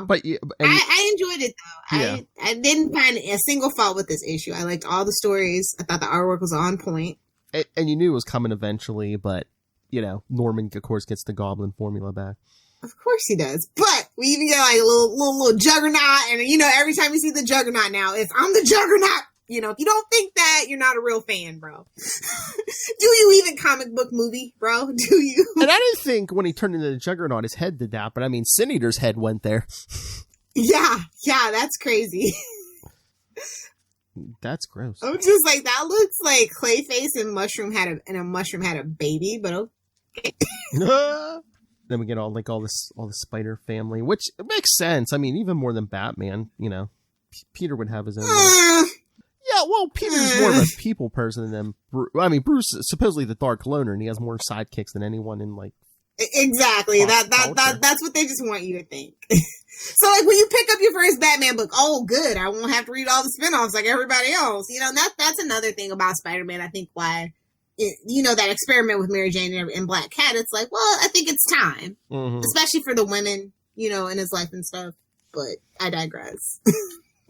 But I enjoyed it though. Yeah. I didn't find a single fault with this issue. I liked all the stories. I thought the artwork was on point. And you knew it was coming eventually, but, you know, Norman, of course, gets the Goblin formula back. Of course he does. But we even get like a little Juggernaut. And, you know, every time you see the Juggernaut now, it's, I'm the Juggernaut. You know, if you don't think that, you're not a real fan, bro. Do you even comic book movie, bro? Do you? And I didn't think when he turned into the Juggernaut, his head did that. But, I mean, Sin Eater's head went there. Yeah, that's crazy. That's gross. I'm just like, that looks like Clayface and a mushroom had a baby, but okay. Then we get all the spider family, which makes sense. I mean, even more than Batman, you know, Peter would have his own. Yeah, well, Peter's more of a people person than Bruce. I mean, Bruce is supposedly the Dark Loner, and he has more sidekicks than anyone in like. Exactly. That's what they just want you to think. So, like, when you pick up your first Batman book, oh, good, I won't have to read all the spinoffs like everybody else. You know, that's another thing about Spider-Man. I think why, you know, that experiment with Mary Jane and Black Cat. It's like, well, I think it's time, especially for the women, you know, in his life and stuff. But I digress.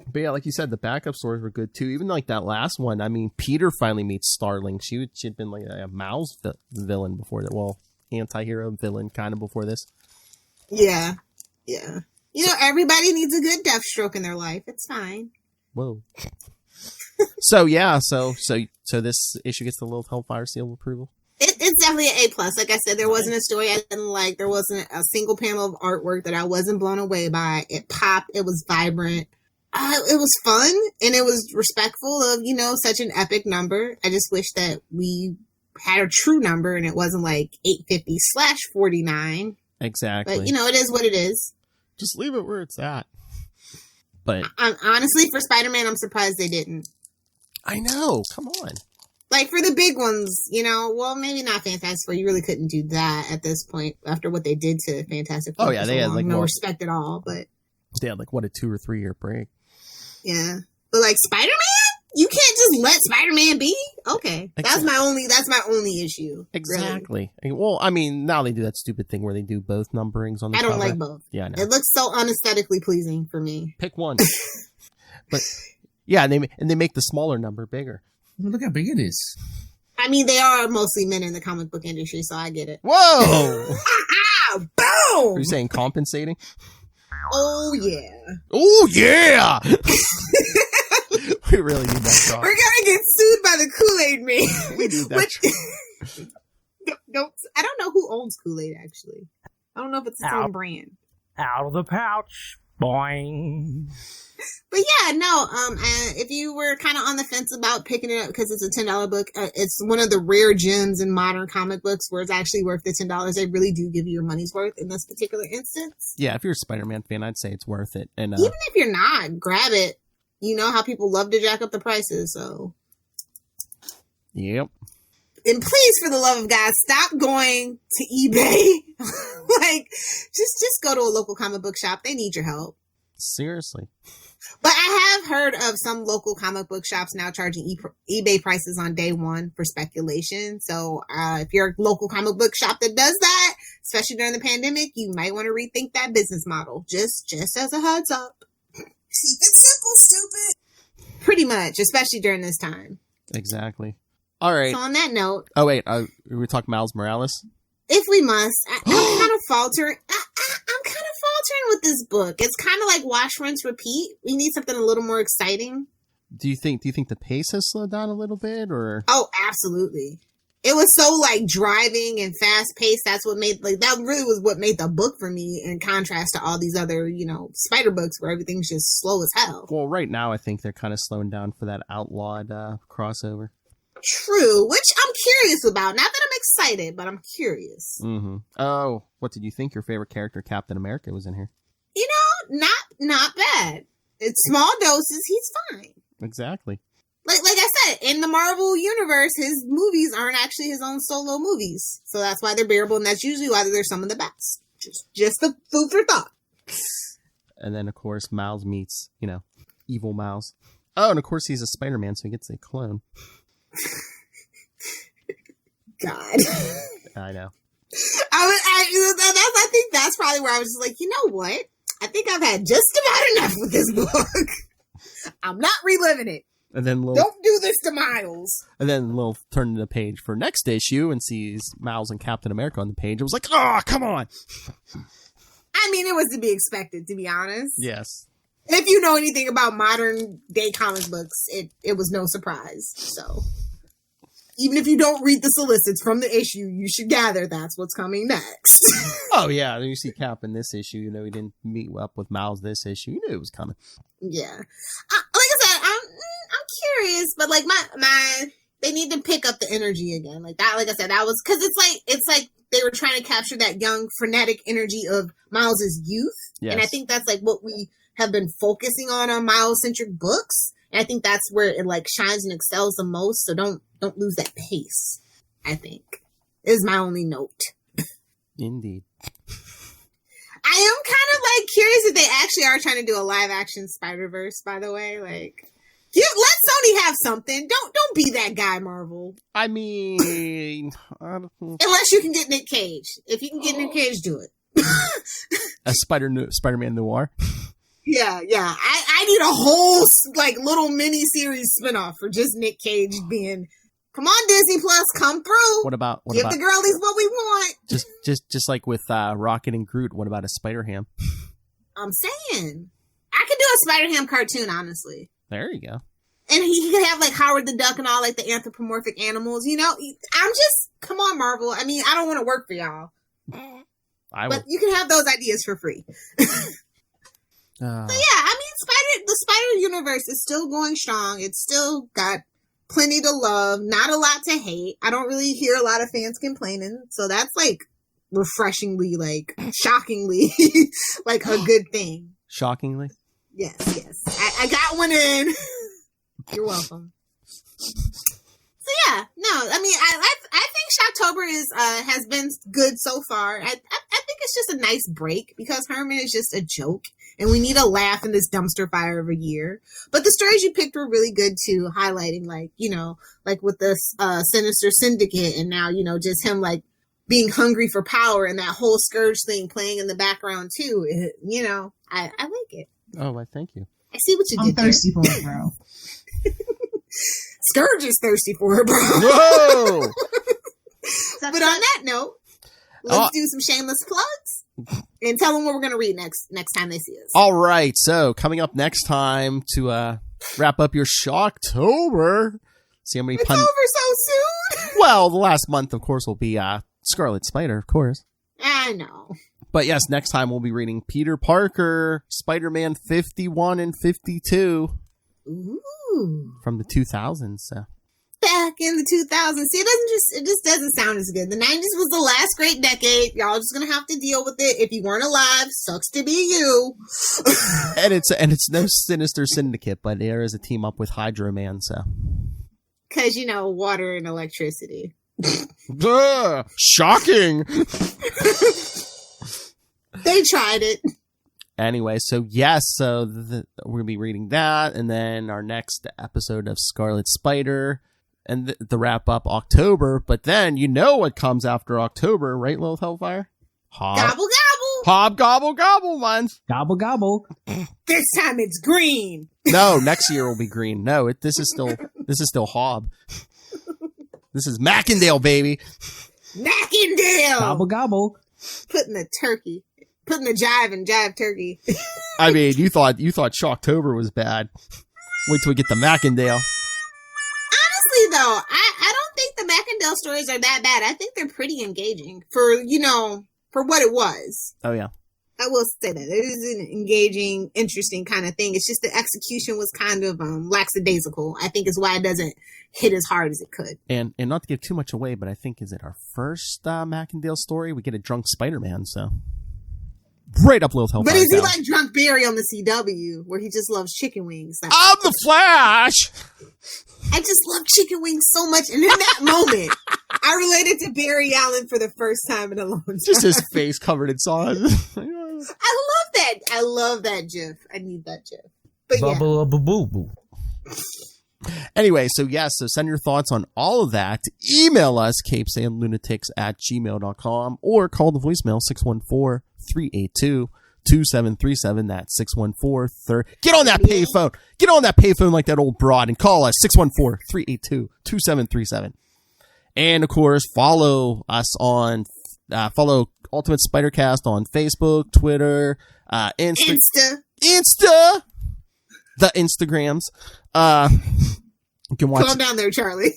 But yeah, like you said, the backup stories were good too. Even like that last one. I mean, Peter finally meets Starling. She'd been like a Miles villain before that. Well, anti-hero villain kind of before this. Yeah. You know, everybody needs a good Deathstroke in their life. It's fine. Whoa. So yeah, so this issue gets the little Hellfire seal of approval. It's definitely an A+. Like I said, there wasn't a story I didn't like. There wasn't a single panel of artwork that I wasn't blown away by. It popped. It was vibrant. It was fun, and it was respectful of, you know, such an epic number. I just wish that we had a true number and it wasn't like 850/49. Exactly. But, you know, it is what it is. Just leave it where it's at. But honestly, for Spider-Man, I'm surprised they didn't. I know. Come on. Like, for the big ones, you know, well, maybe not Fantastic Four. You really couldn't do that at this point after what they did to Fantastic Four. Oh, yeah, they had, like, no respect at all, but... They had, like, what, a 2 or 3 year break. Yeah. But, like, Spider-Man? You can't just let Spider-Man be? Okay. That's my only issue. Exactly. Really. Well, I mean, now they do that stupid thing where they do both numberings on the cover. I don't like both. Yeah, I know. It looks so unaesthetically pleasing for me. Pick one. But, yeah, and they make the smaller number bigger. Look how big it is. I mean, they are mostly men in the comic book industry, so I get it. Whoa! Boom! Are you saying compensating? Oh, yeah. Oh, yeah! We really need that song. We're gonna get sued by the Kool-Aid Man. We need that. I don't know who owns Kool-Aid, actually. I don't know if it's the same brand. Out of the pouch. Boing. But yeah, no, if you were kind of on the fence about picking it up because it's a $10 book, it's one of the rare gems in modern comic books where it's actually worth the $10. They really do give you your money's worth in this particular instance. Yeah, if you're a Spider-Man fan, I'd say it's worth it. And even if you're not, grab it. You know how people love to jack up the prices, so. Yep. And please, for the love of God, stop going to eBay. Like, just go to a local comic book shop. They need your help. Seriously. But I have heard of some local comic book shops now charging eBay prices on day one for speculation. So if you're a local comic book shop that does that, especially during the pandemic, you might want to rethink that business model. Just as a heads up. Keep it simple, stupid. Pretty much, especially during this time. Exactly. All right. So on that note. Oh, wait. We talk Miles Morales? If we must. I'm kind of faltering. I'm kind of faltering with this book. It's kind of like wash, rinse, repeat. We need something a little more exciting. Do you think the pace has slowed down a little bit, or? Oh, absolutely. It was so like driving and fast paced. That really was what made the book for me in contrast to all these other, you know, Spider books where everything's just slow as hell. Well, right now I think they're kind of slowing down for that outlawed crossover. True, which I'm curious about. Not that I'm excited, but I'm curious. Mm-hmm. Oh, what did you think? Your favorite character, Captain America, was in here. You know, not bad. It's small doses. He's fine. Exactly. Like I said, in the Marvel universe, his movies aren't actually his own solo movies, so that's why they're bearable, and that's usually why they're some of the best. Just the food for thought. And then, of course, Miles meets, you know, evil Miles. Oh, and of course, he's a Spider-Man, so he gets a clone. God. I know. I think that's probably where I was just like, you know what? I think I've had just about enough with this book. I'm not reliving it. And then Lil, Don't do this to Miles. and then Lil turned the page for next issue and sees Miles and Captain America on the page. It was like, oh, come on. I mean, it was to be expected, to be honest. Yes. If you know anything about modern day comic books, it was no surprise. So even if you don't read the solicits from the issue, you should gather that's what's coming next. Oh, yeah. Then you see Cap in this issue. You know, he didn't meet up with Miles this issue. You knew it was coming. Yeah. Like I said, I'm curious, but like my they need to pick up the energy again. Like that, like I said, that was because it's like they were trying to capture that young, frenetic energy of Miles's youth. Yes. And I think that's like what we have been focusing on Miles-centric books. And I think that's where it like shines and excels the most. So don't lose that pace, I think, is my only note. Indeed. I am kind of like curious if they actually are trying to do a live action Spider-Verse, by the way. Like, let Sony have something. Don't be that guy, Marvel. I mean, Unless you can get Nick Cage. If you can get Nick Cage, do it. a Spider-Man Noir. Yeah. I need a whole like little mini series spinoff for just Nick Cage being, come on Disney Plus, come through. What about Give the girlies what we want. Just like with Rocket and Groot? What about a Spider-Ham? I'm saying I could do a Spider-Ham cartoon, honestly. There you go. And he could have like Howard the Duck and all like the anthropomorphic animals. You know, I'm just, come on, Marvel. I mean, I don't want to work for y'all, but you can have those ideas for free. So yeah, I mean, the Spider Universe is still going strong. It's still got plenty to love, not a lot to hate. I don't really hear a lot of fans complaining, so that's like refreshingly, like shockingly, like a good thing. Shockingly? Yes. I got one in. You're welcome. So yeah, no, I mean, I think Shock-tober has been good so far. I think it's just a nice break because Herman is just a joke. And we need a laugh in this dumpster fire of a year. But the stories you picked were really good too, highlighting like, you know, like with the Sinister Syndicate and now, you know, just him like being hungry for power and that whole Scourge thing playing in the background too. You know, I like it. Oh, well, thank you. I see what you did. I'm thirsty for it, bro. Scourge is thirsty for it, bro. Whoa! But on that note, let's do some shameless plugs and tell them what we're going to read next time they see us. All right. So coming up next time to wrap up your Shock-tober. See how many It's over so soon. Well, the last month, of course, will be Scarlet Spider, of course. I know. But yes, next time we'll be reading Peter Parker, Spider-Man 51 and 52. Ooh. From the 2000s. So. Back in the 2000s. See, it just doesn't sound as good. The 90s was the last great decade. Y'all just gonna have to deal with it. If you weren't alive, sucks to be you. and it's no Sinister Syndicate, but there is a team up with Hydro Man, so. Cause you know, water and electricity. Shocking! They tried it. Anyway, so yes, so we're going to be reading that, and then our next episode of Scarlet Spider, and the wrap up October, but then you know what comes after October, right, Lilith Hellfire? Gobble gobble! Hob gobble gobble, ones! Gobble gobble. This time it's green! No, next year will be green. No, this is still Hob. This is Mackindale, baby! Mackindale! Gobble gobble. Putting the jive in jive turkey. I mean, you thought Shock-tober was bad. Wait till we get to Mackindale. Honestly, though, I don't think the Mackindale stories are that bad. I think they're pretty engaging for what it was. Oh, yeah. I will say that. It is an engaging, interesting kind of thing. It's just the execution was kind of lackadaisical. I think is why it doesn't hit as hard as it could. And not to give too much away, but I think, is it our first Mackindale story? We get a drunk Spider-Man, so... Right up Lilith Hellfire. But is he like Drunk Barry on the CW, where he just loves chicken wings? Like, I'm the Flash! I just love chicken wings so much. And in that moment, I related to Barry Allen for the first time in a long time. Just his face covered in sauce. I love that. I love that GIF. I need that GIF. But yeah. Boo-boo. Anyway, so yes, so send your thoughts on all of that. Email us, capesandlunatics@gmail.com, or call the voicemail 614-382-27 614-382-2737. That's 614-30. Get on that payphone. Get on that payphone like that old broad and call us 614-382-2737. And of course, follow us on, follow Ultimate Spidercast on Facebook, Twitter, Insta. The Instagrams. You can watch. Calm down there, Charlie.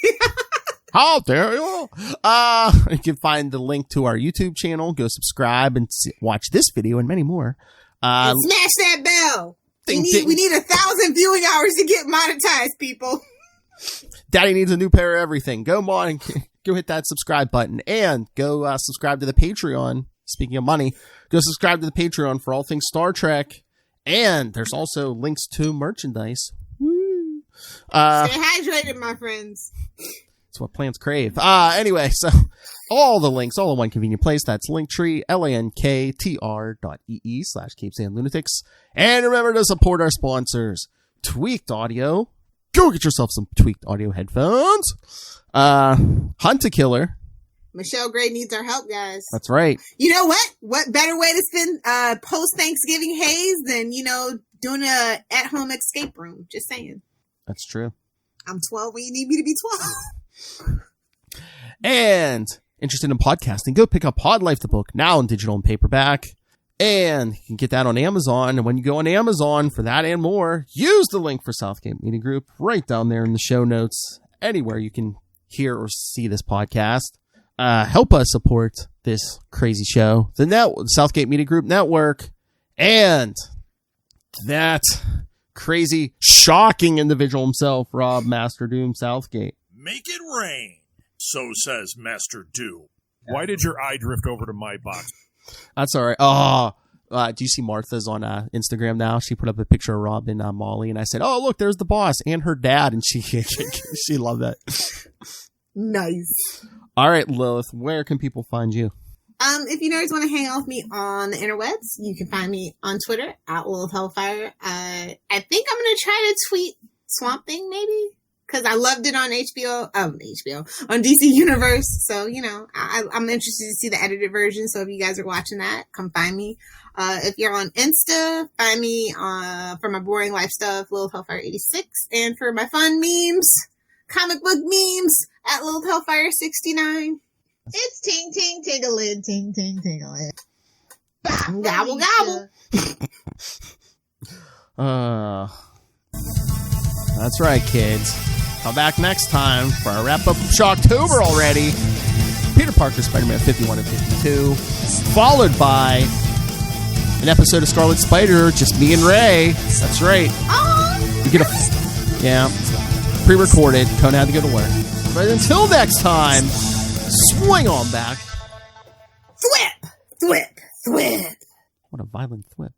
How dare you? You can find the link to our YouTube channel. Go subscribe and watch this video and many more. And smash that bell. We need 1,000 viewing hours to get monetized, people. Daddy needs a new pair of everything. Go on and go hit that subscribe button and go subscribe to the Patreon. Speaking of money, go subscribe to the Patreon for all things Star Trek. And there's also links to merchandise. Woo. Stay hydrated, my friends. That's what plants crave. Anyway, so all the links, all in one convenient place. That's Linktree, linktr.ee/CapesandLunatics. And remember to support our sponsors, Tweaked Audio. Go get yourself some Tweaked Audio headphones. Hunt a Killer. Michelle Gray needs our help, guys. That's right. You know what? What better way to spend post-Thanksgiving haze than, doing a at-home escape room? Just saying. That's true. I'm 12 when you need me to be 12. And interested in podcasting, go pick up Pod Life the book, now in digital and paperback. And you can get that on Amazon. And when you go on Amazon for that and more, use the link for Southgate Media Group right down there in the show notes, anywhere you can hear or see this podcast. Help us support this crazy show, the Southgate Media Group Network, and that crazy, shocking individual himself, Rob Master Doom Southgate. Make it rain, so says Master Doom. Why did your eye drift over to my box? That's all right. Oh, do you see Martha's on Instagram now? She put up a picture of Rob and Molly, and I said, "Oh, look, there's the boss and her dad," and she she loved that. Nice. All right, Lilith, where can people find you? If you nerds want to hang out with me on the interwebs, you can find me on Twitter at Lilith Hellfire. I think I'm going to try to tweet Swamp Thing, maybe, because I loved it on on DC Universe. So, I'm interested to see the edited version. So if you guys are watching that, come find me. If you're on Insta, find me for my boring life stuff, Lilith Hellfire 86, and for my fun memes, comic book memes, at Lilith Hellfire 69. It's ting ting tingling, ting ting tingling. Gobble gobble. That's right, kids. Come back next time for our wrap up of Shock-tober already. Peter Parker, Spider-Man 51 and 52, followed by an episode of Scarlet Spider, just me and Ray. That's right. You get pre-recorded. Conan had to go to work. But until next time, swing on back. Thwip! Thwip! Thwip! What a violent thwip.